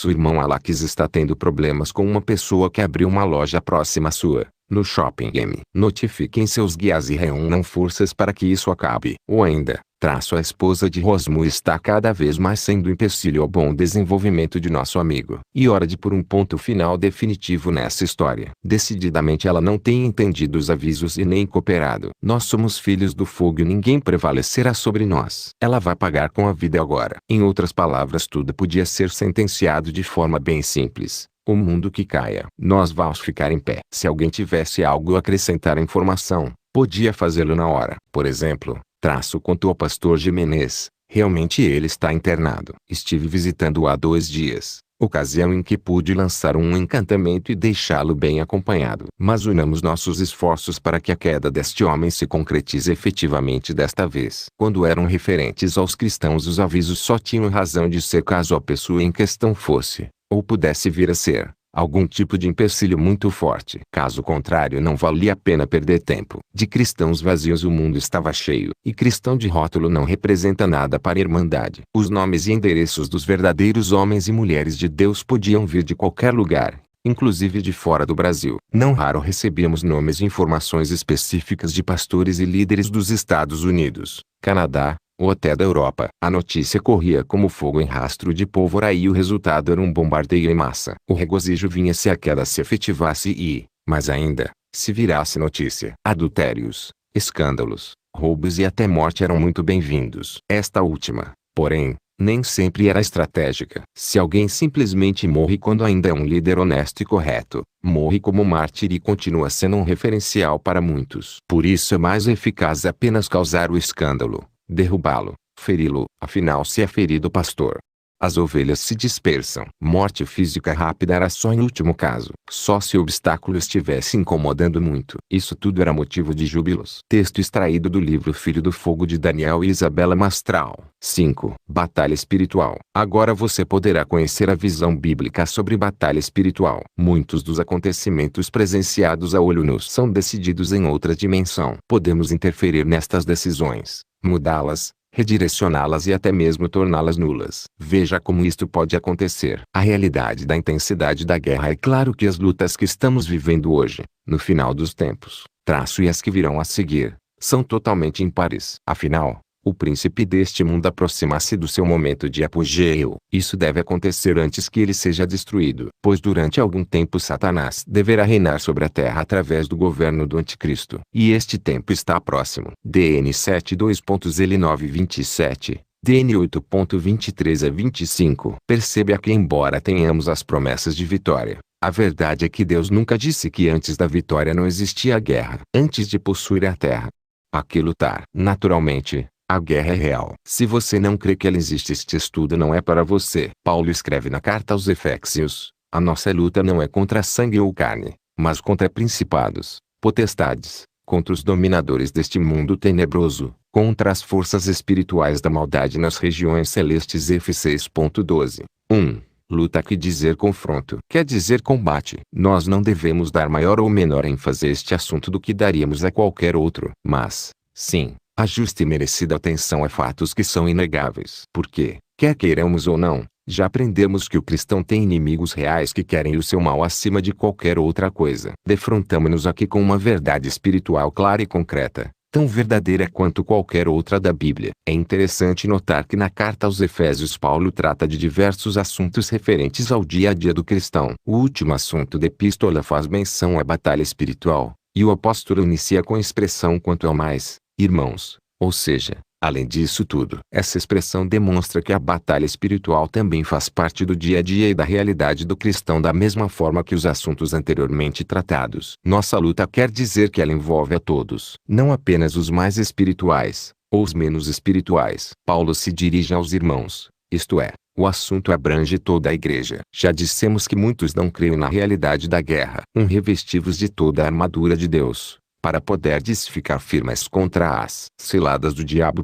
o irmão Alaques está tendo problemas com uma pessoa que abriu uma loja próxima à sua, no Shopping M. Notifiquem seus guias e reúnam forças para que isso acabe. Ou ainda, a esposa de Rosmo está cada vez mais sendo empecilho ao bom desenvolvimento de nosso amigo. E hora de pôr um ponto final definitivo nessa história. Decididamente ela não tem entendido os avisos e nem cooperado. Nós somos filhos do fogo e ninguém prevalecerá sobre nós. Ela vai pagar com a vida agora. Em outras palavras, tudo podia ser sentenciado de forma bem simples. O mundo que caia. Nós vamos ficar em pé. Se alguém tivesse algo a acrescentar à informação, podia fazê-lo na hora. Por exemplo, contou ao pastor Jimenez, realmente ele está internado. Estive visitando-o há 2 dias, ocasião em que pude lançar um encantamento e deixá-lo bem acompanhado. Mas unamos nossos esforços para que a queda deste homem se concretize efetivamente desta vez. Quando eram referentes aos cristãos, os avisos só tinham razão de ser caso a pessoa em questão fosse, ou pudesse vir a ser, algum tipo de empecilho muito forte. Caso contrário, não valia a pena perder tempo. De cristãos vazios o mundo estava cheio, e cristão de rótulo não representa nada para a Irmandade. Os nomes e endereços dos verdadeiros homens e mulheres de Deus podiam vir de qualquer lugar, inclusive de fora do Brasil. Não raro recebíamos nomes e informações específicas de pastores e líderes dos Estados Unidos, Canadá, ou até da Europa. A notícia corria como fogo em rastro de pólvora e o resultado era um bombardeio em massa. O regozijo vinha se a queda se efetivasse e, mais ainda, se virasse notícia. Adultérios, escândalos, roubos e até morte eram muito bem-vindos. Esta última, porém, nem sempre era estratégica. Se alguém simplesmente morre quando ainda é um líder honesto e correto, morre como mártir e continua sendo um referencial para muitos. Por isso é mais eficaz apenas causar o escândalo, derrubá-lo, feri-lo. Afinal, se é ferido o pastor, as ovelhas se dispersam. Morte física rápida era só em último caso. Só se o obstáculo estivesse incomodando muito. Isso tudo era motivo de júbilos. Texto extraído do livro Filho do Fogo de Daniel e Isabela Mastral. 5. Batalha espiritual. Agora você poderá conhecer a visão bíblica sobre batalha espiritual. Muitos dos acontecimentos presenciados a olho nu são decididos em outra dimensão. Podemos interferir nestas decisões, mudá-las, redirecioná-las e até mesmo torná-las nulas. Veja como isto pode acontecer. A realidade da intensidade da guerra é claro que as lutas que estamos vivendo hoje, no final dos tempos, e as que virão a seguir, são totalmente impares. Afinal, o príncipe deste mundo aproxima-se do seu momento de apogeu. Isso deve acontecer antes que ele seja destruído, pois durante algum tempo Satanás deverá reinar sobre a terra através do governo do anticristo. E este tempo está próximo. DN 7:2.L9:27, DN 8:23-25. Perceba que embora tenhamos as promessas de vitória, a verdade é que Deus nunca disse que antes da vitória não existia a guerra. Antes de possuir a terra, há que lutar. Naturalmente, a guerra é real. Se você não crê que ela existe, este estudo não é para você. Paulo escreve na carta aos Efésios: a nossa luta não é contra sangue ou carne, mas contra principados, potestades, contra os dominadores deste mundo tenebroso, contra as forças espirituais da maldade nas regiões celestes. F6.12. 1. Luta quer dizer confronto. Quer dizer combate. Nós não devemos dar maior ou menor ênfase a este assunto do que daríamos a qualquer outro. Mas, sim, a justa e merecida atenção a fatos que são inegáveis. Porque, quer queiramos ou não, já aprendemos que o cristão tem inimigos reais que querem o seu mal acima de qualquer outra coisa. Defrontamo-nos aqui com uma verdade espiritual clara e concreta, tão verdadeira quanto qualquer outra da Bíblia. É interessante notar que na carta aos Efésios Paulo trata de diversos assuntos referentes ao dia a dia do cristão. O último assunto da epístola faz menção à batalha espiritual, e o apóstolo inicia com a expressão quanto ao mais, irmãos, ou seja, além disso tudo. Essa expressão demonstra que a batalha espiritual também faz parte do dia a dia e da realidade do cristão da mesma forma que os assuntos anteriormente tratados. Nossa luta quer dizer que ela envolve a todos, não apenas os mais espirituais, ou os menos espirituais. Paulo se dirige aos irmãos, isto é, O assunto abrange toda a igreja. Já dissemos que muitos não creem na realidade da guerra. Revestivos de toda a armadura de Deus, para poderdes ficar firmes contra as ciladas do diabo.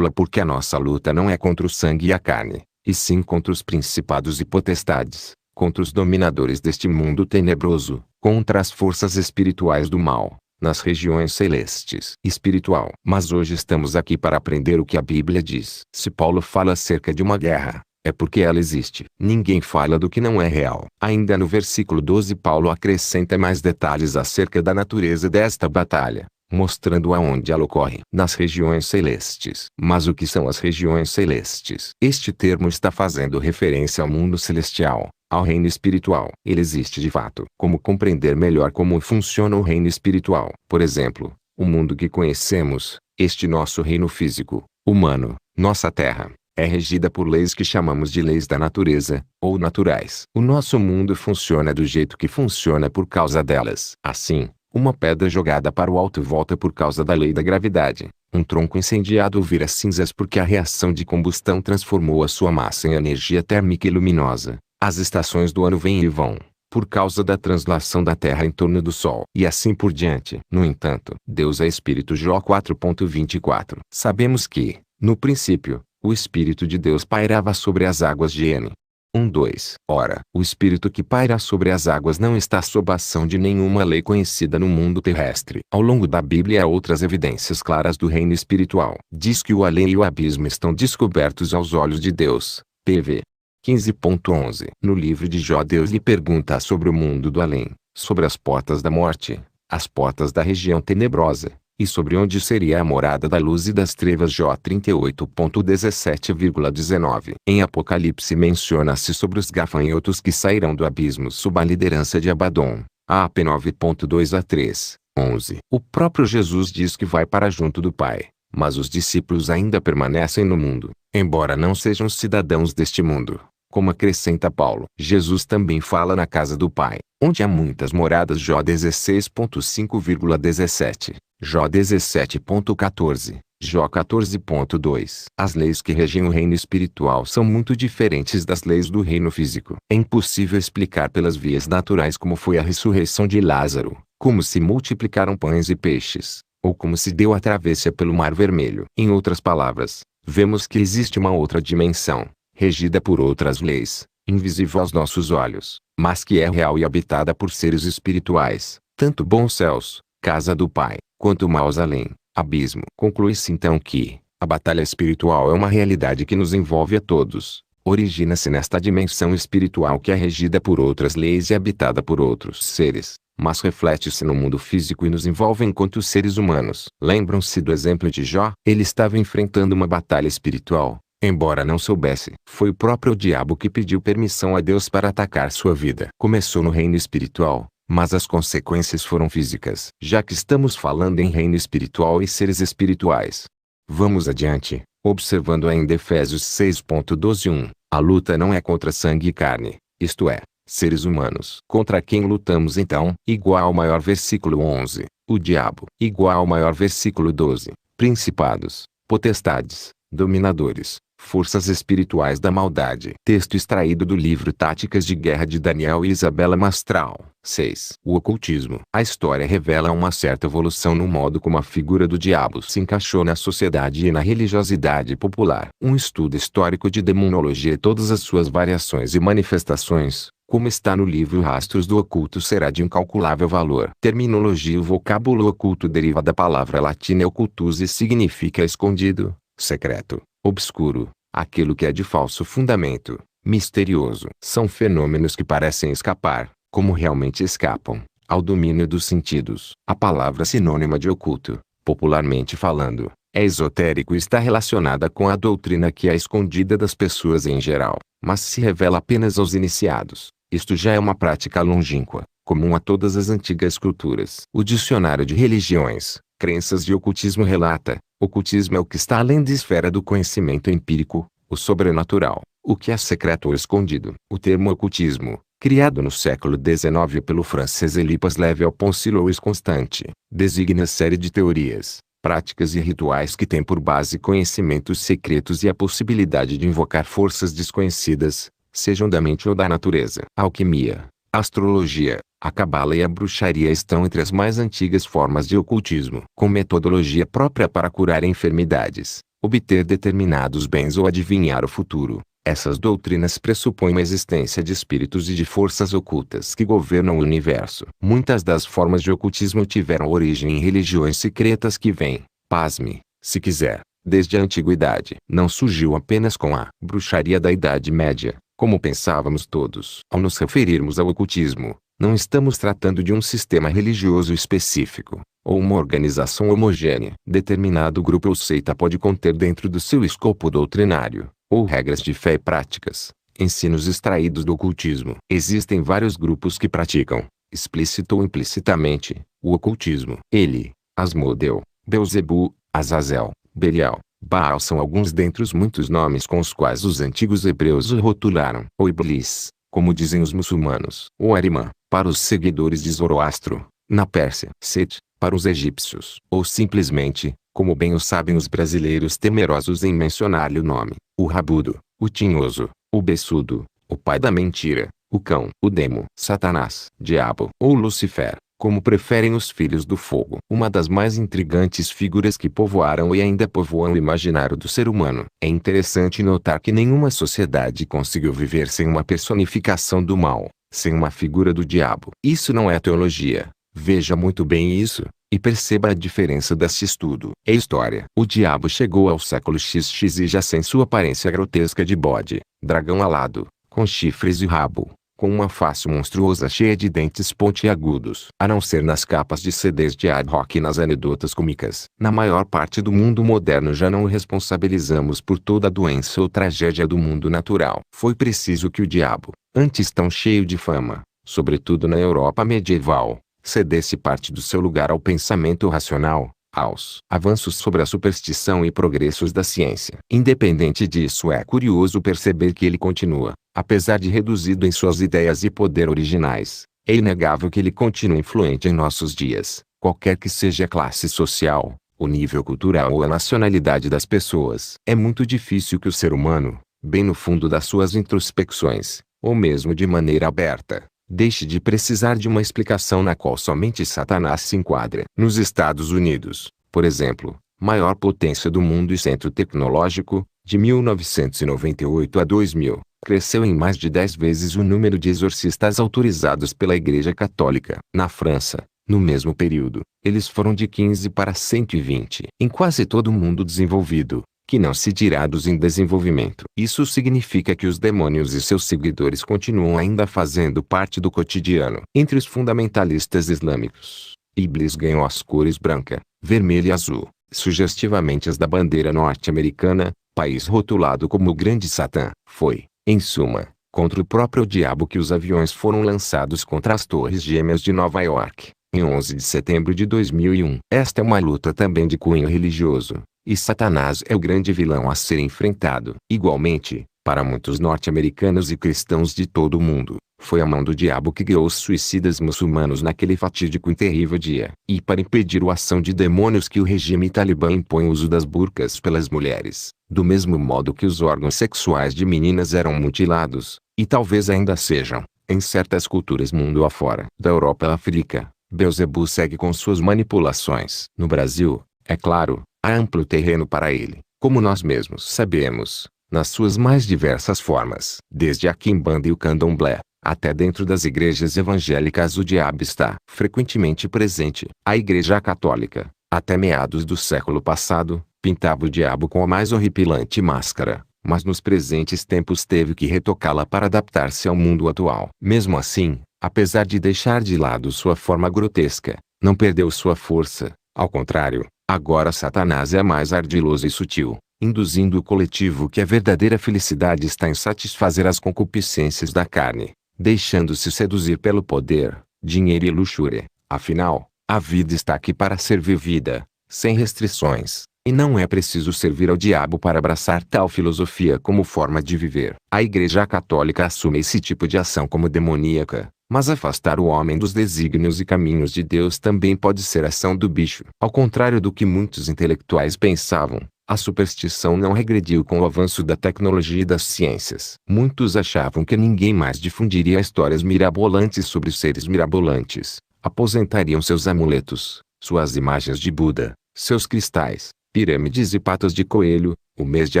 Porque a nossa luta não é contra o sangue e a carne, e sim contra os principados e potestades, contra os dominadores deste mundo tenebroso, contra as forças espirituais do mal, nas regiões celestes. Espiritual. Mas hoje estamos aqui para aprender o que a Bíblia diz. Se Paulo fala acerca de uma guerra, é porque ela existe. Ninguém fala do que não é real. Ainda no versículo 12 Paulo acrescenta mais detalhes acerca da natureza desta batalha, mostrando aonde ela ocorre. Nas regiões celestes. Mas o que são as regiões celestes? Este termo está fazendo referência ao mundo celestial, ao reino espiritual. Ele existe de fato. Como compreender melhor como funciona o reino espiritual? Por exemplo, o mundo que conhecemos, este nosso reino físico, humano, nossa terra, é regida por leis que chamamos de leis da natureza, ou naturais. O nosso mundo funciona do jeito que funciona por causa delas. Assim, uma pedra jogada para o alto volta por causa da lei da gravidade. Um tronco incendiado vira cinzas porque a reação de combustão transformou a sua massa em energia térmica e luminosa. As estações do ano vêm e vão, por causa da translação da Terra em torno do Sol. E assim por diante. No entanto, Deus é Espírito. Jó 4.24. Sabemos que, no princípio, o Espírito de Deus pairava sobre as águas de N. 1:2. Ora, o Espírito que paira sobre as águas não está sob a ação de nenhuma lei conhecida no mundo terrestre. Ao longo da Bíblia há outras evidências claras do reino espiritual. Diz que o além e o abismo estão descobertos aos olhos de Deus. PV 15.11. No livro de Jó Deus lhe pergunta sobre o mundo do além, sobre as portas da morte, as portas da região tenebrosa, e sobre onde seria a morada da luz e das trevas. Jó 38.17,19. Em Apocalipse menciona-se sobre os gafanhotos que sairão do abismo sob a liderança de Abaddon. AP 9.2-3, 11. O próprio Jesus diz que vai para junto do Pai, mas os discípulos ainda permanecem no mundo, embora não sejam cidadãos deste mundo. Como acrescenta Paulo, Jesus também fala na casa do Pai, onde há muitas moradas. Jó 16.5,17, Jó 17.14, Jó 14.2. As leis que regem o reino espiritual são muito diferentes das leis do reino físico. É impossível explicar pelas vias naturais como foi a ressurreição de Lázaro, como se multiplicaram pães e peixes, ou como se deu a travessia pelo Mar Vermelho. Em outras palavras, vemos que existe uma outra dimensão, regida por outras leis, invisível aos nossos olhos, mas que é real e habitada por seres espirituais, tanto bons céus, casa do Pai, quanto maus além, abismo. Conclui-se então que a batalha espiritual é uma realidade que nos envolve a todos. Origina-se nesta dimensão espiritual que é regida por outras leis e habitada por outros seres, mas reflete-se no mundo físico e nos envolve enquanto seres humanos. Lembram-se do exemplo de Jó? Ele estava enfrentando uma batalha espiritual, embora não soubesse. Foi o próprio diabo que pediu permissão a Deus para atacar sua vida. Começou no reino espiritual, mas as consequências foram físicas. Já que estamos falando em reino espiritual e seres espirituais, vamos adiante, observando ainda Efésios 6.12:1. A luta não é contra sangue e carne, isto é, seres humanos. Contra quem lutamos então? Igual ao maior versículo 11, o diabo. Igual ao maior versículo 12, principados, potestades, dominadores, forças espirituais da maldade. Texto extraído do livro Táticas de Guerra de Daniel e Isabela Mastral. 6. O ocultismo. A história revela uma certa evolução no modo como a figura do diabo se encaixou na sociedade e na religiosidade popular. Um estudo histórico de demonologia e todas as suas variações e manifestações, como está no livro Rastros do Oculto, será de incalculável valor. Terminologia. O vocábulo oculto deriva da palavra latina occultus e significa escondido, secreto, obscuro, aquilo que é de falso fundamento, misterioso. São fenômenos que parecem escapar, como realmente escapam, ao domínio dos sentidos. A palavra sinônima de oculto, popularmente falando, é esotérico e está relacionada com a doutrina que é escondida das pessoas em geral, mas se revela apenas aos iniciados. Isto já é uma prática longínqua, comum a todas as antigas culturas. O Dicionário de Religiões, Crenças e Ocultismo relata: ocultismo é o que está além da esfera do conhecimento empírico, o sobrenatural, o que é secreto ou escondido. O termo ocultismo, criado no século XIX pelo francês Élie Paslev Alphonse Louis Constant, designa série de teorias, práticas e rituais que têm por base conhecimentos secretos e a possibilidade de invocar forças desconhecidas, sejam da mente ou da natureza. A alquimia, a astrologia, a cabala e a bruxaria estão entre as mais antigas formas de ocultismo. Com metodologia própria para curar enfermidades, obter determinados bens ou adivinhar o futuro, essas doutrinas pressupõem a existência de espíritos e de forças ocultas que governam o universo. Muitas das formas de ocultismo tiveram origem em religiões secretas que vêm, pasme, se quiser, desde a antiguidade. Não surgiu apenas com a bruxaria da Idade Média, como pensávamos todos. Ao nos referirmos ao ocultismo, não estamos tratando de um sistema religioso específico, ou uma organização homogênea. Determinado grupo ou seita pode conter dentro do seu escopo doutrinário, ou regras de fé e práticas, ensinos extraídos do ocultismo. Existem vários grupos que praticam, explícita ou implicitamente, o ocultismo. Ele, Asmodeu, Belzebu, Azazel, Belial, Baal são alguns dentre os muitos nomes com os quais os antigos hebreus o rotularam. Ou Iblis, como dizem os muçulmanos. Ou Arimã, para os seguidores de Zoroastro, na Pérsia. Set, para os egípcios. Ou simplesmente, como bem o sabem os brasileiros temerosos em mencionar-lhe o nome, o rabudo, o tinhoso, o beçudo, o pai da mentira, o cão, o demo, Satanás, diabo ou Lucifer, como preferem os filhos do fogo. Uma das mais intrigantes figuras que povoaram e ainda povoam o imaginário do ser humano. É interessante notar que nenhuma sociedade conseguiu viver sem uma personificação do mal, sem uma figura do diabo. Isso não é teologia. Veja muito bem isso, e perceba a diferença desse estudo. É história. O diabo chegou ao século XX e já sem sua aparência grotesca de bode, dragão alado, com chifres e rabo, com uma face monstruosa cheia de dentes pontiagudos. A não ser nas capas de CDs de ad hoc e nas anedotas cômicas. Na maior parte do mundo moderno já não o responsabilizamos por toda a doença ou tragédia do mundo natural. Foi preciso que o diabo, antes tão cheio de fama, sobretudo na Europa medieval, cedesse parte do seu lugar ao pensamento racional, aos avanços sobre a superstição e progressos da ciência. Independente disso, é curioso perceber que ele continua, apesar de reduzido em suas ideias e poder originais. É inegável que ele continua influente em nossos dias, qualquer que seja a classe social, o nível cultural ou a nacionalidade das pessoas. É muito difícil que o ser humano, bem no fundo das suas introspecções, ou mesmo de maneira aberta, deixe de precisar de uma explicação na qual somente Satanás se enquadra. Nos Estados Unidos, por exemplo, maior potência do mundo e centro tecnológico, de 1998 a 2000, cresceu em mais de 10 vezes o número de exorcistas autorizados pela Igreja Católica. Na França, no mesmo período, eles foram de 15 para 120. Em quase todo o mundo desenvolvido, que não se dirá dos em desenvolvimento. Isso significa que os demônios e seus seguidores continuam ainda fazendo parte do cotidiano. Entre os fundamentalistas islâmicos, Iblis ganhou as cores branca, vermelha e azul, sugestivamente as da bandeira norte-americana, país rotulado como o Grande Satã. Foi, em suma, contra o próprio diabo que os aviões foram lançados contra as Torres Gêmeas de Nova York, em 11 de setembro de 2001. Esta é uma luta também de cunho religioso. E Satanás é o grande vilão a ser enfrentado. Igualmente, para muitos norte-americanos e cristãos de todo o mundo, foi a mão do diabo que guiou os suicidas muçulmanos naquele fatídico e terrível dia. E para impedir a ação de demônios que o regime talibã impõe o uso das burcas pelas mulheres, do mesmo modo que os órgãos sexuais de meninas eram mutilados, e talvez ainda sejam, em certas culturas mundo afora. Da Europa à África, Belzebu segue com suas manipulações. No Brasil, é claro, há amplo terreno para ele, como nós mesmos sabemos, nas suas mais diversas formas. Desde a quimbanda e o candomblé, até dentro das igrejas evangélicas o diabo está frequentemente presente. A Igreja Católica, até meados do século passado, pintava o diabo com a mais horripilante máscara, mas nos presentes tempos teve que retocá-la para adaptar-se ao mundo atual. Mesmo assim, apesar de deixar de lado sua forma grotesca, não perdeu sua força, ao contrário. Agora Satanás é mais ardiloso e sutil, induzindo o coletivo que a verdadeira felicidade está em satisfazer as concupiscências da carne, deixando-se seduzir pelo poder, dinheiro e luxúria. Afinal, a vida está aqui para ser vivida, sem restrições, e não é preciso servir ao diabo para abraçar tal filosofia como forma de viver. A Igreja Católica assume esse tipo de ação como demoníaca, Mas afastar o homem dos desígnios e caminhos de Deus também pode ser ação do bicho. Ao contrário do que muitos intelectuais pensavam, a superstição não regrediu com o avanço da tecnologia e das ciências. Muitos achavam que ninguém mais difundiria histórias mirabolantes sobre seres mirabolantes. Aposentariam seus amuletos, suas imagens de Buda, seus cristais, pirâmides e patas de coelho. O mês de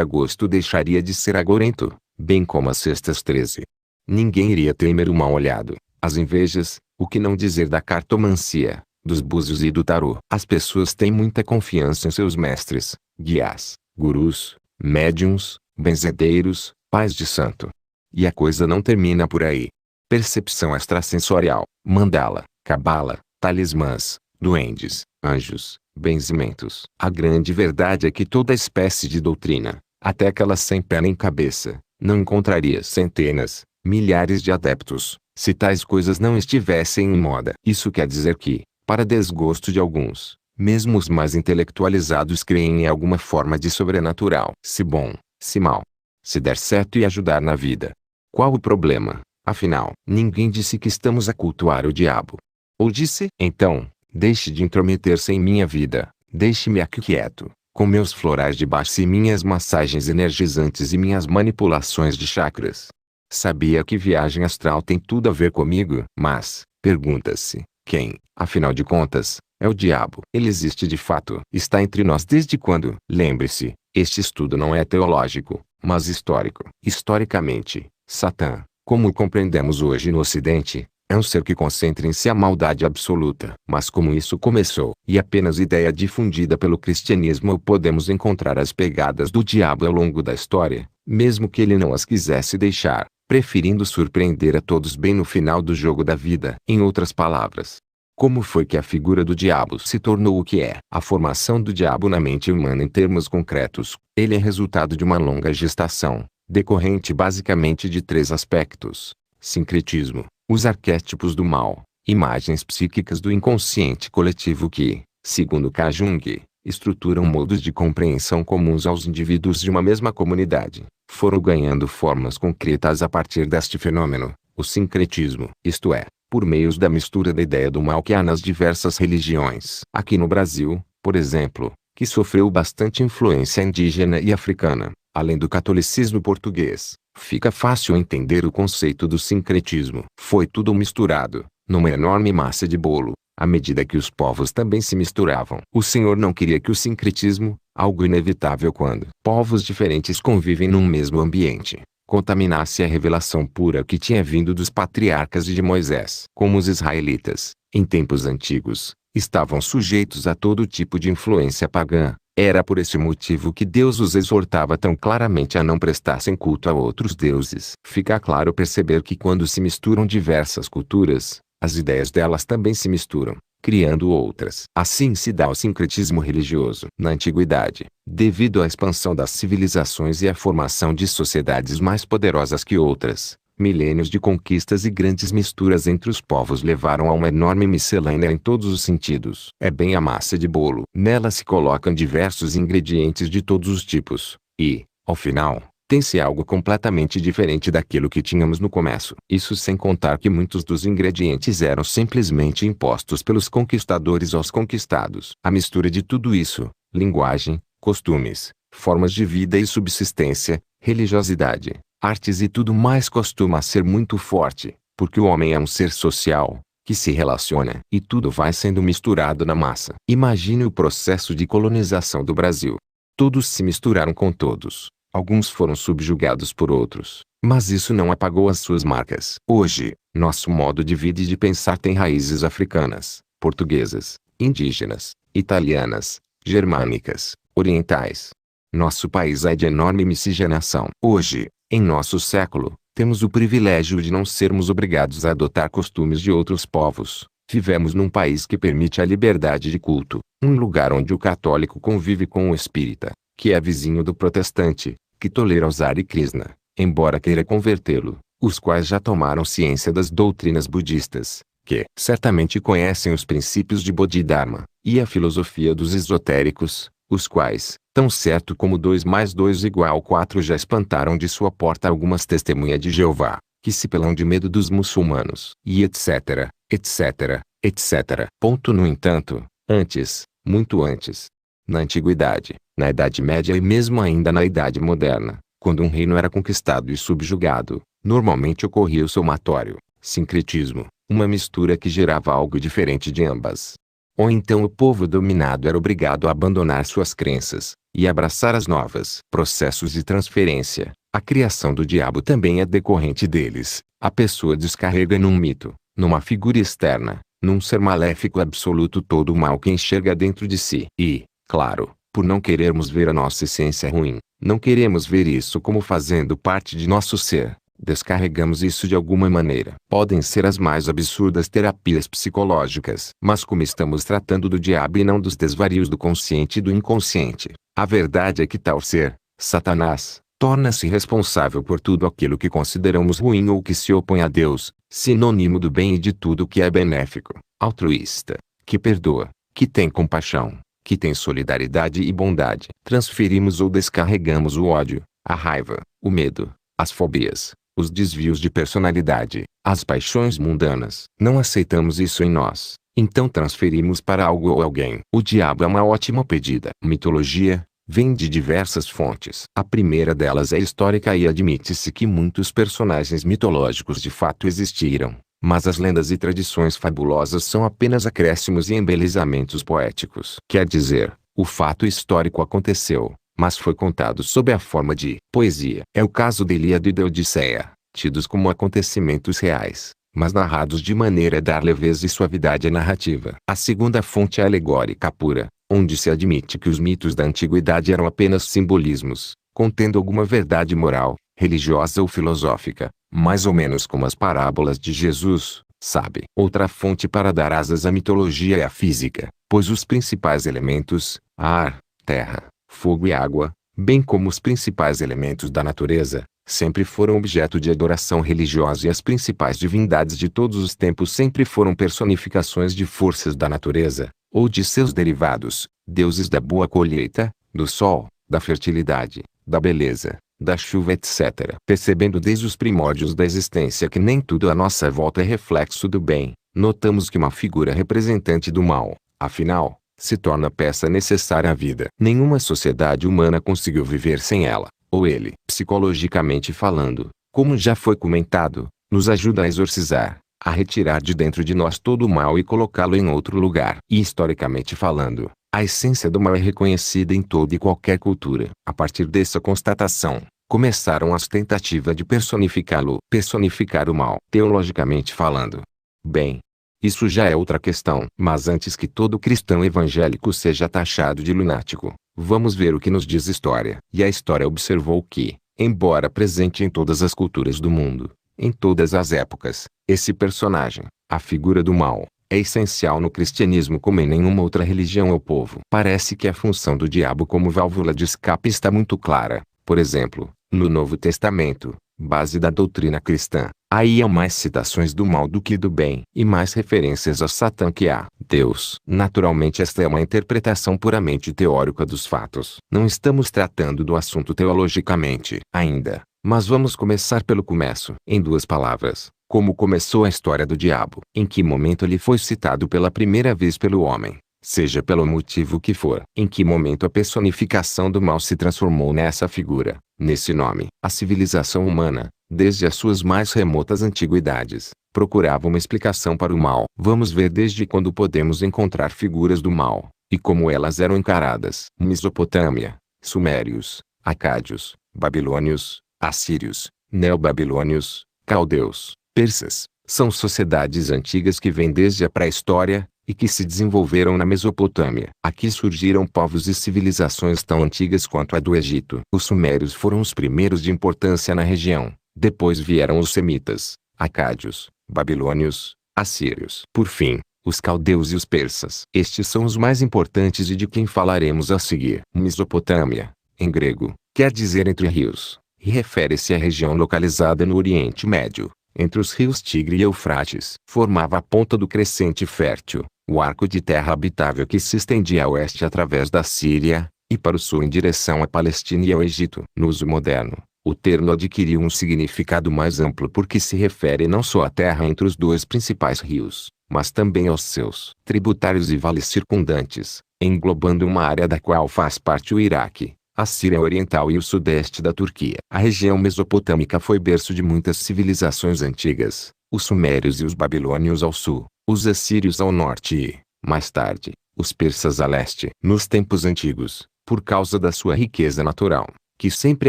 agosto deixaria de ser agorento, bem como as sextas 13. Ninguém iria temer o mal-olhado, as invejas, o que não dizer da cartomancia, dos búzios e do tarô. As pessoas têm muita confiança em seus mestres, guias, gurus, médiums, benzedeiros, pais de santo. E a coisa não termina por aí. Percepção extrasensorial, mandala, cabala, talismãs, duendes, anjos, benzimentos. A grande verdade é que toda espécie de doutrina, até aquela sem pé nem cabeça, não encontraria centenas, milhares de adeptos, se tais coisas não estivessem em moda. Isso quer dizer que, para desgosto de alguns, mesmo os mais intelectualizados creem em alguma forma de sobrenatural. Se bom, se mal. Se der certo e ajudar na vida. Qual o problema? Afinal, ninguém disse que estamos a cultuar o diabo. Ou disse? Então, deixe de intrometer-se em minha vida, deixe-me aqui quieto, com meus florais de base e minhas massagens energizantes e minhas manipulações de chakras. Sabia que viagem astral tem tudo a ver comigo? Mas, pergunta-se, quem, afinal de contas, é o diabo? Ele existe de fato. Está entre nós desde quando? Lembre-se, este estudo não é teológico, mas histórico. Historicamente, Satã, como o compreendemos hoje no Ocidente, é um ser que concentra em si a maldade absoluta. Mas como isso começou, e apenas ideia difundida pelo cristianismo, podemos encontrar as pegadas do diabo ao longo da história, mesmo que ele não as quisesse deixar, preferindo surpreender a todos bem no final do jogo da vida. Em outras palavras, como foi que a figura do diabo se tornou o que é? A formação do diabo na mente humana em termos concretos, ele é resultado de uma longa gestação, decorrente basicamente de três aspectos: sincretismo, os arquétipos do mal, imagens psíquicas do inconsciente coletivo que, segundo Carl Jung, estruturam modos de compreensão comuns aos indivíduos de uma mesma comunidade, foram ganhando formas concretas a partir deste fenômeno, o sincretismo, isto é, por meios da mistura da ideia do mal que há nas diversas religiões. Aqui no Brasil, por exemplo, que sofreu bastante influência indígena e africana, além do catolicismo português, fica fácil entender o conceito do sincretismo. Foi tudo misturado, numa enorme massa de bolo, à medida que os povos também se misturavam. O Senhor não queria que o sincretismo, algo inevitável quando povos diferentes convivem num mesmo ambiente, contaminasse a revelação pura que tinha vindo dos patriarcas e de Moisés. Como os israelitas, em tempos antigos, estavam sujeitos a todo tipo de influência pagã, era por esse motivo que Deus os exortava tão claramente a não prestassem culto a outros deuses. Fica claro perceber que quando se misturam diversas culturas, as ideias delas também se misturam, criando outras. Assim se dá o sincretismo religioso. Na antiguidade, devido à expansão das civilizações e à formação de sociedades mais poderosas que outras, milênios de conquistas e grandes misturas entre os povos levaram a uma enorme miscelânea em todos os sentidos. É bem a massa de bolo. Nela se colocam diversos ingredientes de todos os tipos, e, ao final, tem-se algo completamente diferente daquilo que tínhamos no começo. Isso sem contar que muitos dos ingredientes eram simplesmente impostos pelos conquistadores aos conquistados. A mistura de tudo isso, linguagem, costumes, formas de vida e subsistência, religiosidade, artes e tudo mais costuma ser muito forte, porque o homem é um ser social, que se relaciona, e tudo vai sendo misturado na massa. Imagine o processo de colonização do Brasil. Todos se misturaram com todos. Alguns foram subjugados por outros, mas isso não apagou as suas marcas. Hoje, nosso modo de vida e de pensar tem raízes africanas, portuguesas, indígenas, italianas, germânicas, orientais. Nosso país é de enorme miscigenação. Hoje, em nosso século, temos o privilégio de não sermos obrigados a adotar costumes de outros povos. Vivemos num país que permite a liberdade de culto, um lugar onde o católico convive com o espírita, que é vizinho do protestante, que tolera os Hare Krishna, embora queira convertê-lo, os quais já tomaram ciência das doutrinas budistas, que certamente conhecem os princípios de Bodhidharma, e a filosofia dos esotéricos, os quais, tão certo como 2 mais 2 igual 4 já espantaram de sua porta algumas testemunhas de Jeová, que se pelam de medo dos muçulmanos, e etc, etc, etc. No entanto, antes, muito antes, na Antiguidade, na Idade Média e mesmo ainda na Idade Moderna, quando um reino era conquistado e subjugado, normalmente ocorria o somatório, sincretismo, uma mistura que gerava algo diferente de ambas. Ou então o povo dominado era obrigado a abandonar suas crenças, e abraçar as novas. Processos de transferência. A criação do diabo também é decorrente deles. A pessoa descarrega num mito, numa figura externa, num ser maléfico absoluto todo o mal que enxerga dentro de si. E, claro, por não querermos ver a nossa essência ruim, não queremos ver isso como fazendo parte de nosso ser, descarregamos isso de alguma maneira. Podem ser as mais absurdas terapias psicológicas. Mas como estamos tratando do diabo e não dos desvarios do consciente e do inconsciente, a verdade é que tal ser, Satanás, torna-se responsável por tudo aquilo que consideramos ruim ou que se opõe a Deus, sinônimo do bem e de tudo que é benéfico, altruísta, que perdoa, que tem compaixão, que tem solidariedade e bondade. Transferimos ou descarregamos o ódio, a raiva, o medo, as fobias, os desvios de personalidade, as paixões mundanas. Não aceitamos isso em nós, então transferimos para algo ou alguém. O diabo é uma ótima pedida. Mitologia vem de diversas fontes. A primeira delas é histórica e admite-se que muitos personagens mitológicos de fato existiram, mas as lendas e tradições fabulosas são apenas acréscimos e embelezamentos poéticos. Quer dizer, o fato histórico aconteceu, mas foi contado sob a forma de poesia. É o caso da Ilíada e da Odisseia, tidos como acontecimentos reais, mas narrados de maneira a dar leveza e suavidade à narrativa. A segunda fonte é alegórica pura, onde se admite que os mitos da antiguidade eram apenas simbolismos, contendo alguma verdade moral, religiosa ou filosófica, mais ou menos como as parábolas de Jesus, sabe? Outra fonte para dar asas à mitologia é a física, pois os principais elementos, ar, terra, fogo e água, bem como os principais elementos da natureza, sempre foram objeto de adoração religiosa e as principais divindades de todos os tempos sempre foram personificações de forças da natureza, ou de seus derivados, deuses da boa colheita, do sol, da fertilidade, da beleza, da chuva etc. Percebendo desde os primórdios da existência que nem tudo à nossa volta é reflexo do bem, notamos que uma figura representante do mal, afinal, se torna peça necessária à vida. Nenhuma sociedade humana conseguiu viver sem ela, ou ele. Psicologicamente falando, como já foi comentado, nos ajuda a exorcizar, a retirar de dentro de nós todo o mal e colocá-lo em outro lugar. E historicamente falando, a essência do mal é reconhecida em toda e qualquer cultura. A partir dessa constatação, começaram as tentativas de personificá-lo. Personificar o mal. Teologicamente falando. Bem, isso já é outra questão. Mas antes que todo cristão evangélico seja taxado de lunático, vamos ver o que nos diz história. E a história observou que, embora presente em todas as culturas do mundo, em todas as épocas, esse personagem, a figura do mal, é essencial no cristianismo como em nenhuma outra religião ou povo. Parece que a função do diabo como válvula de escape está muito clara. Por exemplo, no Novo Testamento, base da doutrina cristã, aí há mais citações do mal do que do bem, e mais referências a Satã que a Deus. Naturalmente esta é uma interpretação puramente teórica dos fatos. Não estamos tratando do assunto teologicamente, ainda, mas vamos começar pelo começo. Em duas palavras, como começou a história do diabo? Em que momento ele foi citado pela primeira vez pelo homem? Seja pelo motivo que for. Em que momento a personificação do mal se transformou nessa figura, nesse nome? A civilização humana, desde as suas mais remotas antiguidades, procurava uma explicação para o mal. Vamos ver desde quando podemos encontrar figuras do mal, e como elas eram encaradas. Mesopotâmia, Sumérios, Acádios, Babilônios, Assírios, Neobabilônios, Caldeus, Persas, são sociedades antigas que vêm desde a pré-história, e que se desenvolveram na Mesopotâmia. Aqui surgiram povos e civilizações tão antigas quanto a do Egito. Os sumérios foram os primeiros de importância na região, depois vieram os semitas, acádios, babilônios, assírios. Por fim, os caldeus e os persas. Estes são os mais importantes e de quem falaremos a seguir. Mesopotâmia, em grego, quer dizer entre rios, e refere-se à região localizada no Oriente Médio, entre os rios Tigre e Eufrates. Formava a ponta do crescente fértil, o arco de terra habitável que se estendia a oeste através da Síria, e para o sul em direção à Palestina e ao Egito. No uso moderno, O termo adquiriu um significado mais amplo porque se refere não só à terra entre os dois principais rios, mas também aos seus tributários e vales circundantes, englobando uma área da qual faz parte o Iraque, a Síria Oriental e o sudeste da Turquia. A região mesopotâmica foi berço de muitas civilizações antigas, os sumérios e os babilônios ao sul, os assírios ao norte e, mais tarde, os persas a leste. Nos tempos antigos, por causa da sua riqueza natural, que sempre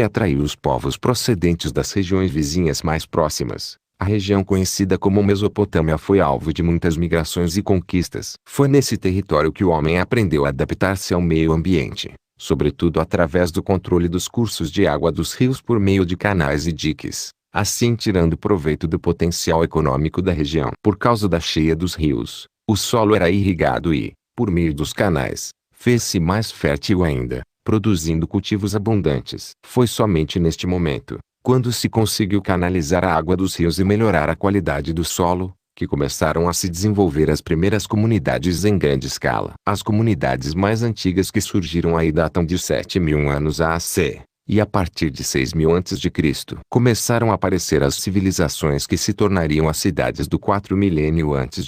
atraiu os povos procedentes das regiões vizinhas mais próximas, a região conhecida como Mesopotâmia foi alvo de muitas migrações e conquistas. Foi nesse território que o homem aprendeu a adaptar-se ao meio ambiente, sobretudo através do controle dos cursos de água dos rios por meio de canais e diques, assim tirando proveito do potencial econômico da região. Por causa da cheia dos rios, o solo era irrigado e, por meio dos canais, fez-se mais fértil ainda, produzindo cultivos abundantes. Foi somente neste momento, quando se conseguiu canalizar a água dos rios e melhorar a qualidade do solo, que começaram a se desenvolver as primeiras comunidades em grande escala. As comunidades mais antigas que surgiram aí datam de 7.000 anos AC, e a partir de 6.000 a.C. começaram a aparecer as civilizações que se tornariam as cidades do 4 milênio a.C.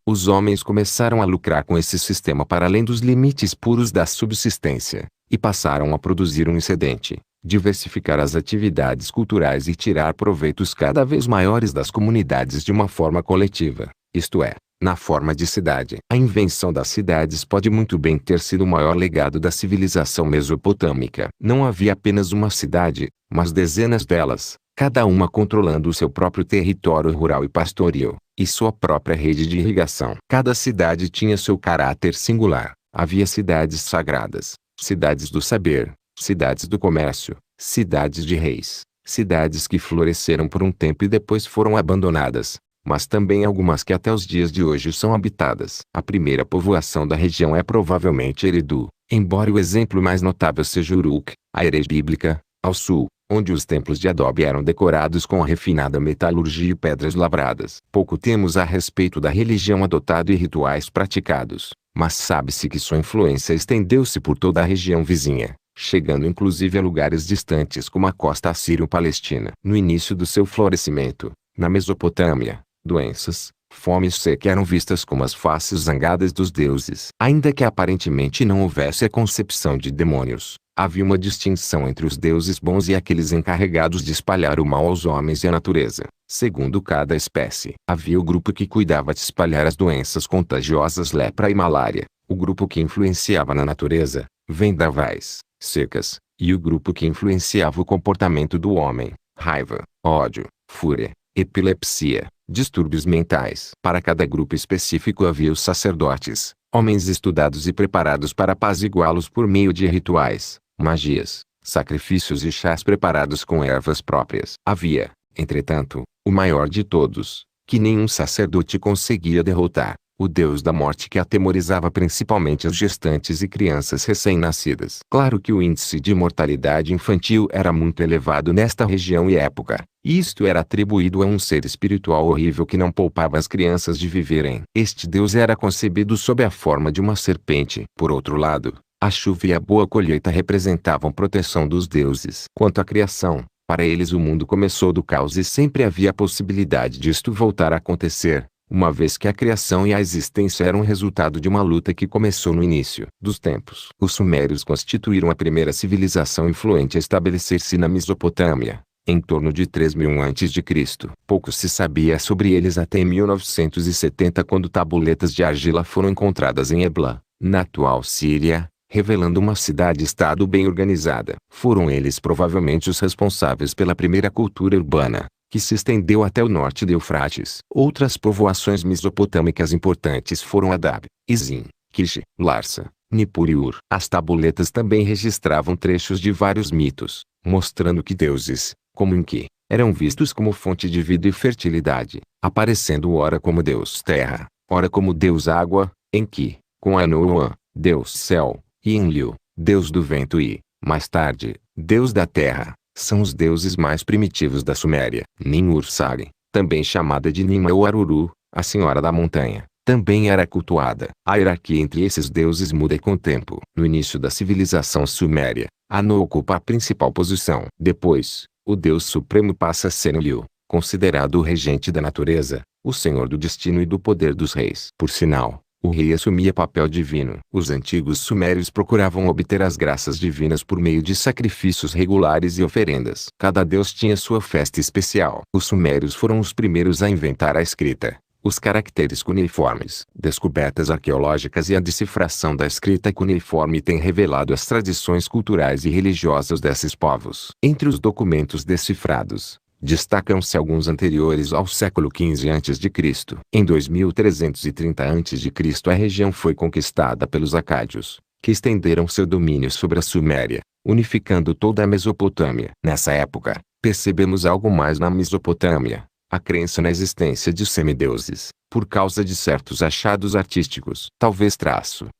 Os homens começaram a lucrar com esse sistema para além dos limites puros da subsistência, e passaram a produzir um excedente, diversificar as atividades culturais e tirar proveitos cada vez maiores das comunidades de uma forma coletiva, isto é, na forma de cidade. A invenção das cidades pode muito bem ter sido o maior legado da civilização mesopotâmica. Não havia apenas uma cidade, mas dezenas delas, cada uma controlando o seu próprio território rural e pastoril, e sua própria rede de irrigação. Cada cidade tinha seu caráter singular. Havia cidades sagradas, cidades do saber, cidades do comércio, cidades de reis, cidades que floresceram por um tempo e depois foram abandonadas, mas também algumas que até os dias de hoje são habitadas. A primeira povoação da região é provavelmente Eridu, embora o exemplo mais notável seja Uruk, a Erech bíblica, ao sul, onde os templos de adobe eram decorados com a refinada metalurgia e pedras lavradas. Pouco temos a respeito da religião adotada e rituais praticados, mas sabe-se que sua influência estendeu-se por toda a região vizinha, chegando inclusive a lugares distantes como a costa assírio-palestina. No início do seu florescimento, na Mesopotâmia, doenças, fome e seca eram vistas como as faces zangadas dos deuses. Ainda que aparentemente não houvesse a concepção de demônios, havia uma distinção entre os deuses bons e aqueles encarregados de espalhar o mal aos homens e à natureza. Segundo cada espécie, havia o grupo que cuidava de espalhar as doenças contagiosas lepra e malária, o grupo que influenciava na natureza, vendavais, secas, e o grupo que influenciava o comportamento do homem, raiva, ódio, fúria, epilepsia, distúrbios mentais. Para cada grupo específico havia os sacerdotes, homens estudados e preparados para apaziguá-los por meio de rituais, magias, sacrifícios e chás preparados com ervas próprias. Havia, entretanto, o maior de todos, que nenhum sacerdote conseguia derrotar, o deus da morte que atemorizava principalmente as gestantes e crianças recém-nascidas. Claro que o índice de mortalidade infantil era muito elevado nesta região e época, e isto era atribuído a um ser espiritual horrível que não poupava as crianças de viverem. Este deus era concebido sob a forma de uma serpente. Por outro lado, a chuva e a boa colheita representavam proteção dos deuses. Quanto à criação, para eles o mundo começou do caos e sempre havia a possibilidade disto voltar a acontecer, uma vez que a criação e a existência eram resultado de uma luta que começou no início dos tempos. Os sumérios constituíram a primeira civilização influente a estabelecer-se na Mesopotâmia, em torno de 3.000 a.C. Pouco se sabia sobre eles até 1970, quando tabuletas de argila foram encontradas em Ebla, na atual Síria, revelando uma cidade-estado bem organizada. Foram eles provavelmente os responsáveis pela primeira cultura urbana, que se estendeu até o norte do Eufrates. Outras povoações mesopotâmicas importantes foram Adab, Izim, Kish, Larsa, Nippur e Ur. As tabuletas também registravam trechos de vários mitos, mostrando que deuses, como Enki, eram vistos como fonte de vida e fertilidade, aparecendo ora como deus terra, ora como deus água, Enki, com Anu-Uan, deus céu, e Enlil, deus do vento e, mais tarde, deus da terra. São os deuses mais primitivos da Suméria. Nin-Ursag, também chamada de Ninma ou Aruru, a senhora da montanha, também era cultuada. A hierarquia entre esses deuses muda com o tempo. No início da civilização suméria, Anu ocupa a principal posição. Depois, o Deus Supremo passa a ser Enlil, considerado o regente da natureza, o senhor do destino e do poder dos reis. Por sinal, o rei assumia papel divino. Os antigos sumérios procuravam obter as graças divinas por meio de sacrifícios regulares e oferendas. Cada deus tinha sua festa especial. Os sumérios foram os primeiros a inventar a escrita, os caracteres cuneiformes. Descobertas arqueológicas e a decifração da escrita cuneiforme têm revelado as tradições culturais e religiosas desses povos. Entre os documentos decifrados, destacam-se alguns anteriores ao século XV a.C. Em 2330 a.C. a região foi conquistada pelos acádios, que estenderam seu domínio sobre a Suméria, unificando toda a Mesopotâmia. Nessa época, percebemos algo mais na Mesopotâmia: a crença na existência de semideuses, por causa de certos achados artísticos. Talvez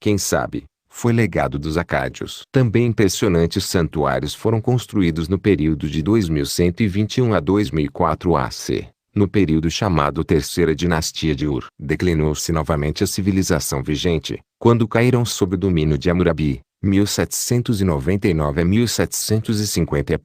quem sabe, foi legado dos acádios. Também impressionantes santuários foram construídos no período de 2121 a 2004 AC, no período chamado Terceira Dinastia de Ur. Declinou-se novamente a civilização vigente, quando caíram sob o domínio de Hammurabi, 1799 a 1750.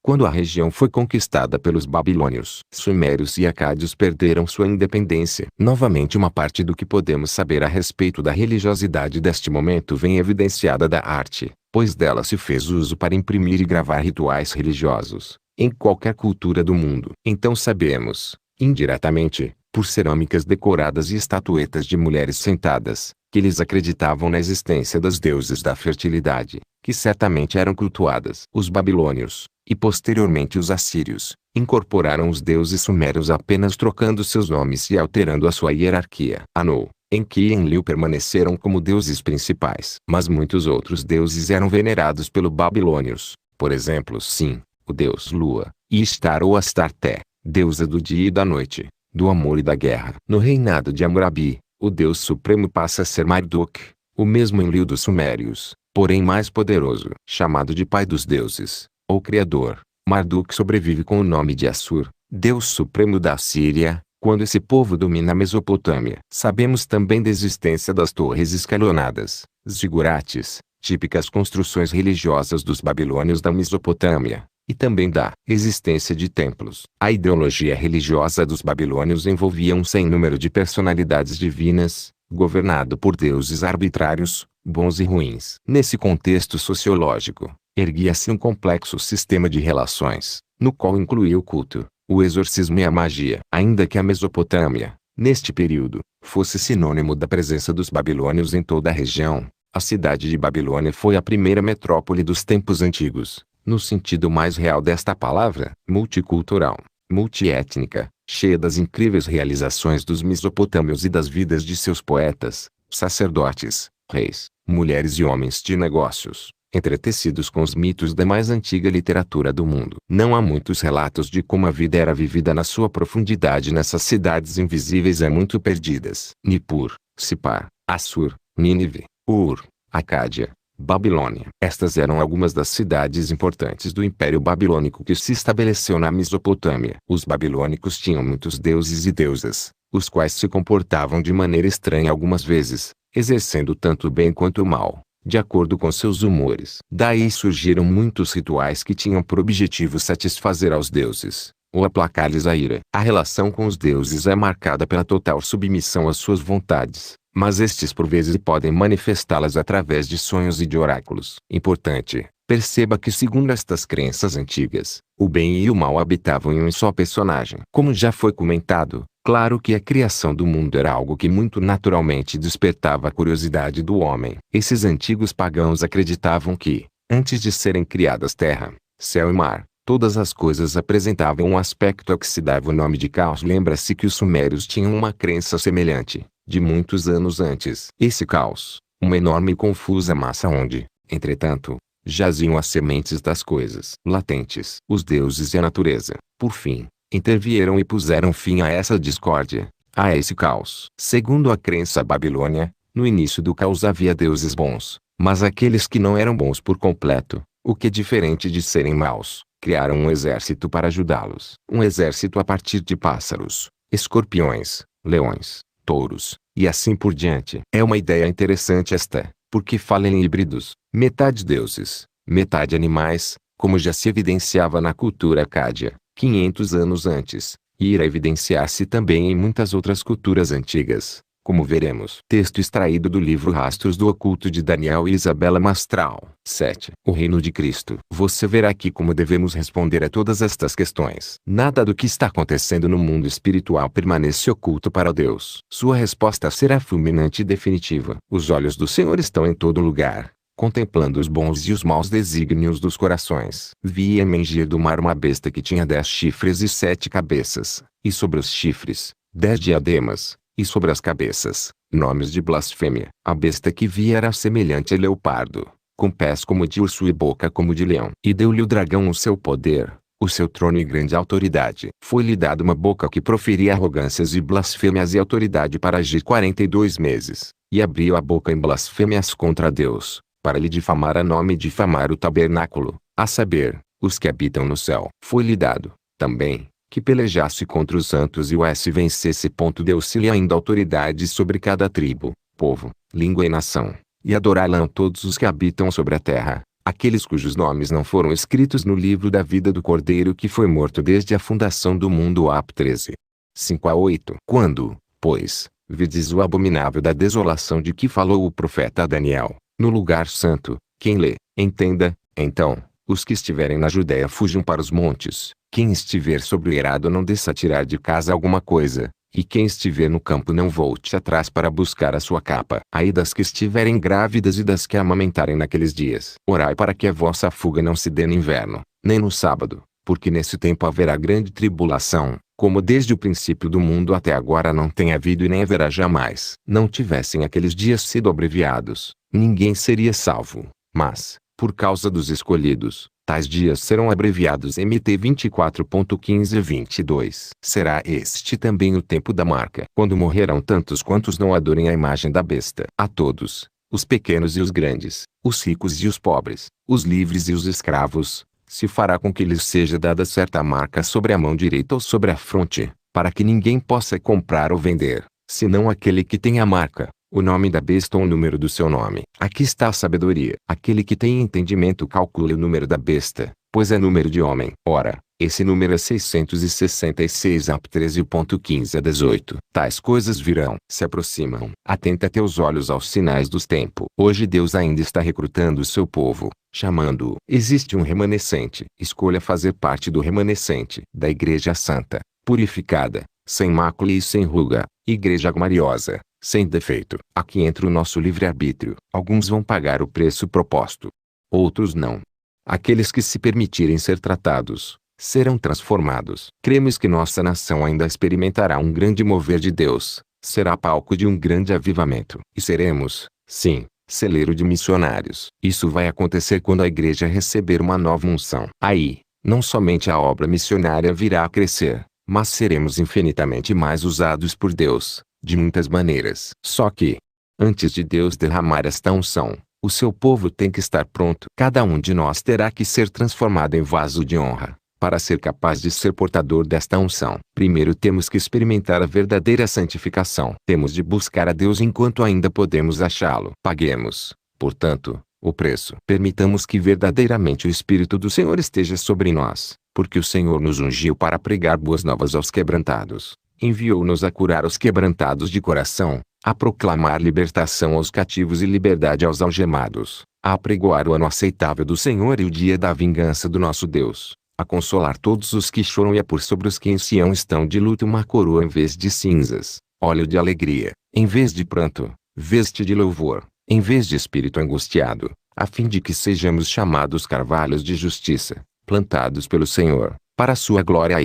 Quando a região foi conquistada pelos babilônios, sumérios e acádios perderam sua independência. Novamente, uma parte do que podemos saber a respeito da religiosidade deste momento vem evidenciada da arte, pois dela se fez uso para imprimir e gravar rituais religiosos, em qualquer cultura do mundo. Então sabemos, indiretamente, por cerâmicas decoradas e estatuetas de mulheres sentadas, que eles acreditavam na existência das deuses da fertilidade, que certamente eram cultuadas. Os babilônios, e posteriormente os assírios, incorporaram os deuses sumérios apenas trocando seus nomes e alterando a sua hierarquia. Anu, Enki e Enlil permaneceram como deuses principais. Mas muitos outros deuses eram venerados pelos babilônios. Por exemplo, Sim, o deus Lua, e Ishtar ou Astarte, deusa do dia e da noite, do amor e da guerra. No reinado de Hammurabi, o deus supremo passa a ser Marduk, o mesmo Enlil dos sumérios, porém mais poderoso. Chamado de pai dos deuses, ou criador, Marduk sobrevive com o nome de Assur, deus supremo da Síria, quando esse povo domina a Mesopotâmia. Sabemos também da existência das torres escalonadas, zigurates, típicas construções religiosas dos babilônios da Mesopotâmia, e também da existência de templos. A ideologia religiosa dos babilônios envolvia um sem número de personalidades divinas, governado por deuses arbitrários, bons e ruins. Nesse contexto sociológico, erguia-se um complexo sistema de relações, no qual incluía o culto, o exorcismo e a magia. Ainda que a Mesopotâmia, neste período, fosse sinônimo da presença dos babilônios em toda a região, a cidade de Babilônia foi a primeira metrópole dos tempos antigos, no sentido mais real desta palavra, multicultural, multiétnica, cheia das incríveis realizações dos mesopotâmios e das vidas de seus poetas, sacerdotes, reis, mulheres e homens de negócios, entretecidos com os mitos da mais antiga literatura do mundo. Não há muitos relatos de como a vida era vivida na sua profundidade nessas cidades invisíveis e muito perdidas. Nippur, Sipar, Assur, Nínive, Ur, Acádia, Babilônia. Estas eram algumas das cidades importantes do Império Babilônico que se estabeleceu na Mesopotâmia. Os babilônicos tinham muitos deuses e deusas, os quais se comportavam de maneira estranha algumas vezes, exercendo tanto o bem quanto o mal, de acordo com seus humores. Daí surgiram muitos rituais que tinham por objetivo satisfazer aos deuses, ou aplacar-lhes a ira. A relação com os deuses é marcada pela total submissão às suas vontades, mas estes por vezes podem manifestá-las através de sonhos e de oráculos. Importante, perceba que segundo estas crenças antigas, o bem e o mal habitavam em um só personagem. Como já foi comentado, claro que a criação do mundo era algo que muito naturalmente despertava a curiosidade do homem. Esses antigos pagãos acreditavam que, antes de serem criadas terra, céu e mar, todas as coisas apresentavam um aspecto a que se dava o nome de caos. Lembra-se que os sumérios tinham uma crença semelhante, de muitos anos antes. Esse caos, uma enorme e confusa massa onde, entretanto, jaziam as sementes das coisas latentes. Os deuses e a natureza, por fim, intervieram e puseram fim a essa discórdia, a esse caos. Segundo a crença babilônia, no início do caos havia deuses bons, mas aqueles que não eram bons por completo, o que é diferente de serem maus, criaram um exército para ajudá-los. Um exército a partir de pássaros, escorpiões, leões, touros, e assim por diante. É uma ideia interessante esta, porque fala em híbridos, metade deuses, metade animais, como já se evidenciava na cultura Acádia, 500 anos antes, e irá evidenciar-se também em muitas outras culturas antigas, como veremos. Texto extraído do livro Rastros do Oculto de Daniel e Isabella Mastral. 7. O Reino de Cristo. Você verá aqui como devemos responder a todas estas questões. Nada do que está acontecendo no mundo espiritual permanece oculto para Deus. Sua resposta será fulminante e definitiva. Os olhos do Senhor estão em todo lugar, contemplando os bons e os maus desígnios dos corações. Vi emergir do mar uma besta que tinha 10 chifres e 7 cabeças, e sobre os chifres, 10 diademas, e sobre as cabeças, nomes de blasfêmia. A besta que vi era semelhante a leopardo, com pés como de urso e boca como de leão. E deu-lhe o dragão o seu poder, o seu trono e grande autoridade. Foi-lhe dado uma boca que proferia arrogâncias e blasfêmias e autoridade para agir 42 meses, e abriu a boca em blasfêmias contra Deus, para lhe difamar a nome e difamar o tabernáculo, a saber, os que habitam no céu. Foi-lhe dado, também, que pelejasse contra os santos e os vencesse. Deu-se-lhe ainda autoridade sobre cada tribo, povo, língua e nação, e adorá-lã todos os que habitam sobre a terra, aqueles cujos nomes não foram escritos no livro da vida do Cordeiro que foi morto desde a fundação do mundo. Ap 13. 5-8. Quando, pois, vides o abominável da desolação de que falou o profeta Daniel, no lugar santo, quem lê, entenda, então, os que estiverem na Judéia fujam para os montes, quem estiver sobre o eirado não desça a tirar de casa alguma coisa, e quem estiver no campo não volte atrás para buscar a sua capa. Ai das que estiverem grávidas e das que amamentarem naqueles dias. Orai para que a vossa fuga não se dê no inverno, nem no sábado, porque nesse tempo haverá grande tribulação, como desde o princípio do mundo até agora não tem havido e nem haverá jamais. Não tivessem aqueles dias sido abreviados, ninguém seria salvo, mas, por causa dos escolhidos, tais dias serão abreviados. MT 24.15-22. Será este também o tempo da marca, quando morrerão tantos quantos não adorem a imagem da besta. A todos, os pequenos e os grandes, os ricos e os pobres, os livres e os escravos, se fará com que lhes seja dada certa marca sobre a mão direita ou sobre a fronte, para que ninguém possa comprar ou vender, senão aquele que tem a marca, o nome da besta ou o número do seu nome. Aqui está a sabedoria. Aquele que tem entendimento calcule o número da besta, pois é número de homem. Ora, esse número é 666. Ap 13.15-18. Tais coisas virão, se aproximam. Atenta teus olhos aos sinais dos tempos. Hoje Deus ainda está recrutando o seu povo, chamando-o. Existe um remanescente. Escolha fazer parte do remanescente da Igreja Santa, purificada, sem mácula e sem ruga, Igreja gloriosa, sem defeito. Aqui entra o nosso livre-arbítrio. Alguns vão pagar o preço proposto, outros não. Aqueles que se permitirem ser tratados, serão transformados. Cremos que nossa nação ainda experimentará um grande mover de Deus, será palco de um grande avivamento. E seremos, sim, celeiro de missionários. Isso vai acontecer quando a igreja receber uma nova unção. Aí, não somente a obra missionária virá a crescer, mas seremos infinitamente mais usados por Deus, de muitas maneiras. Só que, antes de Deus derramar esta unção, o seu povo tem que estar pronto. Cada um de nós terá que ser transformado em vaso de honra, para ser capaz de ser portador desta unção. Primeiro temos que experimentar a verdadeira santificação. Temos de buscar a Deus enquanto ainda podemos achá-lo. Paguemos, portanto, o preço. Permitamos que verdadeiramente o Espírito do Senhor esteja sobre nós, porque o Senhor nos ungiu para pregar boas novas aos quebrantados. Enviou-nos a curar os quebrantados de coração, a proclamar libertação aos cativos e liberdade aos algemados, a apregoar o ano aceitável do Senhor e o dia da vingança do nosso Deus, a consolar todos os que choram e a pôr sobre os que em Sião estão de luto uma coroa em vez de cinzas, óleo de alegria, em vez de pranto, veste de louvor, em vez de espírito angustiado, a fim de que sejamos chamados carvalhos de justiça, plantados pelo Senhor, para a sua glória.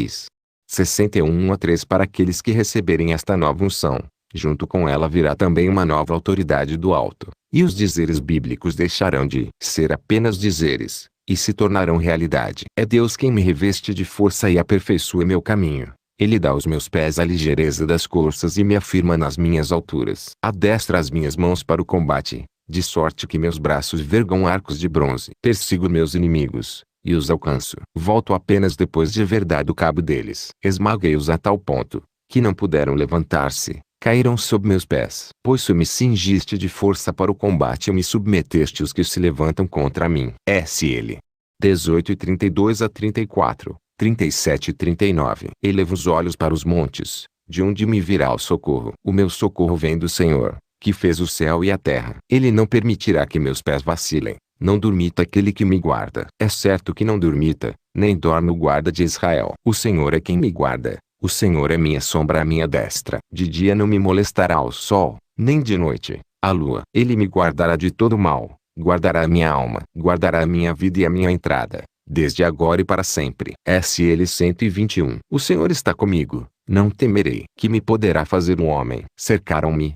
61-3. Para aqueles que receberem esta nova unção, junto com ela virá também uma nova autoridade do alto, e os dizeres bíblicos deixarão de ser apenas dizeres, e se tornarão realidade. É Deus quem me reveste de força e aperfeiçoa meu caminho. Ele dá aos meus pés a ligeireza das corças e me afirma nas minhas alturas. Adestra as minhas mãos para o combate, de sorte que meus braços vergam arcos de bronze. Persigo meus inimigos, e os alcanço. Volto apenas depois de haver dado cabo deles. Esmaguei-os a tal ponto, que não puderam levantar-se, caíram sob meus pés. Pois tu me cingiste de força para o combate e me submeteste os que se levantam contra mim. Ele 18 e 32 a 34, 37 e 39. Elevo os olhos para os montes, de onde me virá o socorro. O meu socorro vem do Senhor, que fez o céu e a terra. Ele não permitirá que meus pés vacilem. Não dormita aquele que me guarda. É certo que não dormita, nem dorme o guarda de Israel. O Senhor é quem me guarda. O Senhor é minha sombra à minha destra. De dia não me molestará o sol, nem de noite a lua. Ele me guardará de todo mal, guardará a minha alma, guardará a minha vida e a minha entrada, desde agora e para sempre. SL 121. O Senhor está comigo, não temerei. Que me poderá fazer um homem? Cercaram-me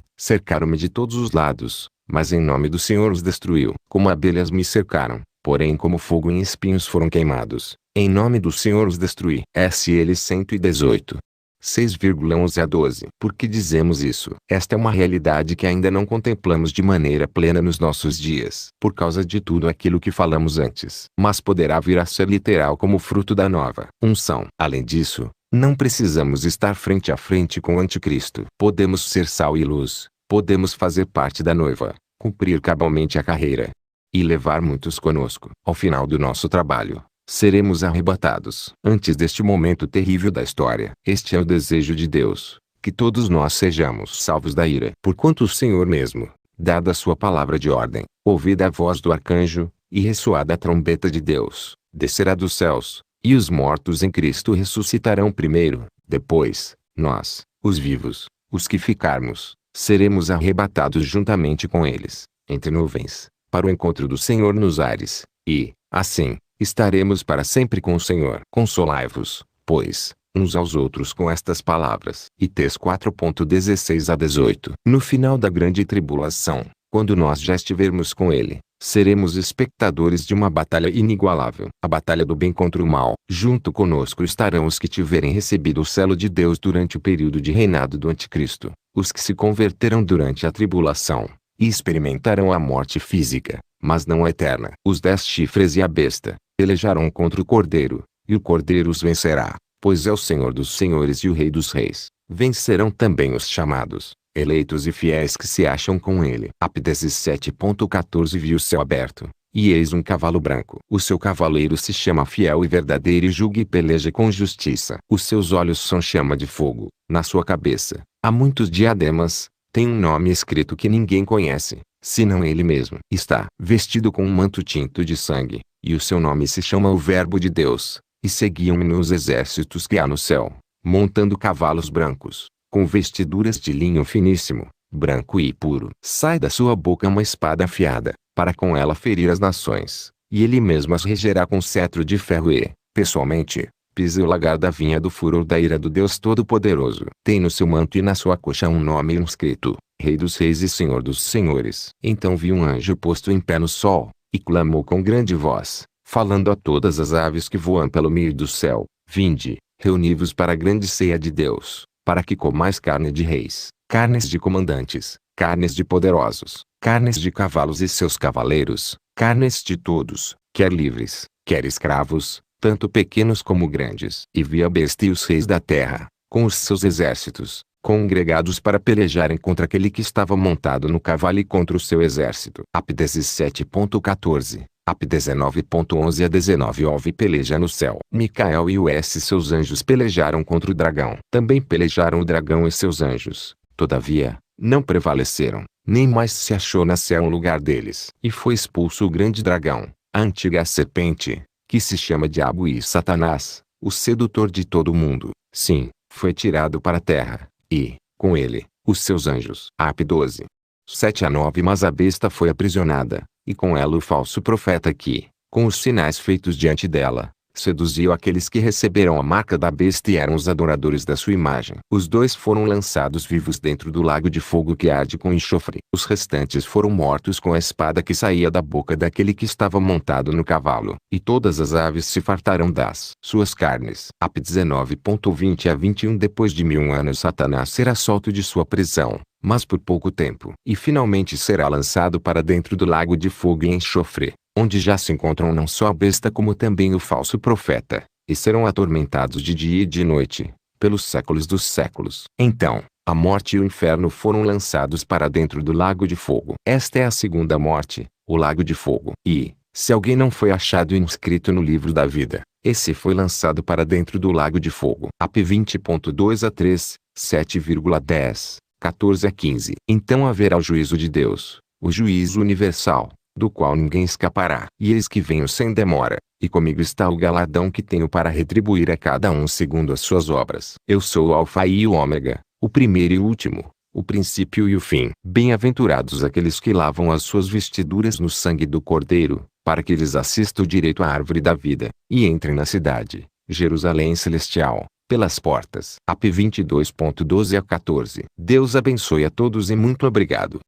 de todos os lados, mas em nome do Senhor os destruiu. Como abelhas me cercaram, porém como fogo em espinhos foram queimados. Em nome do Senhor os destruí. SL 118. 6,11 a 12. Por que dizemos isso? Esta é uma realidade que ainda não contemplamos de maneira plena nos nossos dias, por causa de tudo aquilo que falamos antes. Mas poderá vir a ser literal como fruto da nova unção. Além disso, não precisamos estar frente a frente com o anticristo. Podemos ser sal e luz, podemos fazer parte da noiva, cumprir cabalmente a carreira e levar muitos conosco. Ao final do nosso trabalho, seremos arrebatados. Antes deste momento terrível da história, este é o desejo de Deus, que todos nós sejamos salvos da ira. Porquanto o Senhor mesmo, dada a sua palavra de ordem, ouvida a voz do arcanjo, e ressoada a trombeta de Deus, descerá dos céus, e os mortos em Cristo ressuscitarão primeiro. Depois, nós, os vivos, os que ficarmos, seremos arrebatados juntamente com eles, entre nuvens, para o encontro do Senhor nos ares, e, assim, estaremos para sempre com o Senhor. Consolai-vos, pois, uns aos outros com estas palavras. Its 4,16 a 18. No final da grande tribulação, quando nós já estivermos com Ele, seremos espectadores de uma batalha inigualável. A batalha do bem contra o mal. Junto conosco estarão os que tiverem recebido o selo de Deus durante o período de reinado do Anticristo, os que se converterão durante a tribulação, e experimentarão a morte física, mas não a eterna. Os 10 chifres e a besta pelejarão contra o Cordeiro, e o Cordeiro os vencerá, pois é o Senhor dos senhores e o Rei dos reis. Vencerão também os chamados, eleitos e fiéis que se acham com ele. Apocalipse 7,14. Vi o céu aberto, e eis um cavalo branco. O seu cavaleiro se chama Fiel e Verdadeiro e julga e peleja com justiça. Os seus olhos são chama de fogo, na sua cabeça há muitos diademas, tem um nome escrito que ninguém conhece, senão ele mesmo. Está vestido com um manto tinto de sangue, e o seu nome se chama o Verbo de Deus. E seguiam-me nos exércitos que há no céu, montando cavalos brancos, com vestiduras de linho finíssimo, branco e puro. Sai da sua boca uma espada afiada, para com ela ferir as nações, e ele mesmo as regerá com cetro de ferro e, pessoalmente, pisa o lagar da vinha do furor da ira do Deus Todo-Poderoso. Tem no seu manto e na sua coxa um nome inscrito, Rei dos Reis e Senhor dos Senhores. Então vi um anjo posto em pé no sol, e clamou com grande voz, falando a todas as aves que voam pelo meio do céu: Vinde, reuni-vos para a grande ceia de Deus, para que comais carne de reis, carnes de comandantes, carnes de poderosos, carnes de cavalos e seus cavaleiros, carnes de todos, quer livres, quer escravos, tanto pequenos como grandes. E vi a besta e os reis da terra, com os seus exércitos, congregados para pelejarem contra aquele que estava montado no cavalo e contra o seu exército. Apocalipse 7,14. Apocalipse 19,11 a 19. Houve peleja no céu. Micael e os seus anjos pelejaram contra o dragão. Também pelejaram o dragão e seus anjos. Todavia, não prevaleceram, nem mais se achou na céu um lugar deles. E foi expulso o grande dragão, a antiga serpente, que se chama Diabo e Satanás, o sedutor de todo o mundo. Sim, foi tirado para a terra, e, com ele, os seus anjos. Ap 12. 7 a 9. Mas a besta foi aprisionada, e com ela o falso profeta que, com os sinais feitos diante dela, seduziu aqueles que receberam a marca da besta e eram os adoradores da sua imagem. Os dois foram lançados vivos dentro do lago de fogo que arde com enxofre. Os restantes foram mortos com a espada que saía da boca daquele que estava montado no cavalo. E todas as aves se fartarão das suas carnes. Ap 19,20 a 21. Depois de 1000 anos Satanás será solto de sua prisão, mas por pouco tempo. E finalmente será lançado para dentro do lago de fogo e enxofre, onde já se encontram não só a besta como também o falso profeta, e serão atormentados de dia e de noite, pelos séculos dos séculos. Então, a morte e o inferno foram lançados para dentro do lago de fogo. Esta é a segunda morte, o lago de fogo. E, Se alguém não foi achado inscrito no livro da vida, esse foi lançado para dentro do lago de fogo. AP 20.2 a 3, 7,10, 14 a 15. Então haverá o juízo de Deus, o juízo universal, do qual ninguém escapará. E eis que venho sem demora, e comigo está o galardão que tenho para retribuir a cada um segundo as suas obras. Eu sou o Alfa e o Ômega, o primeiro e o último, o princípio e o fim. Bem-aventurados aqueles que lavam as suas vestiduras no sangue do Cordeiro, para que lhes assista o direito à árvore da vida, e entrem na cidade, Jerusalém celestial, pelas portas. AP 22.12 a 14. Deus abençoe a todos e muito obrigado.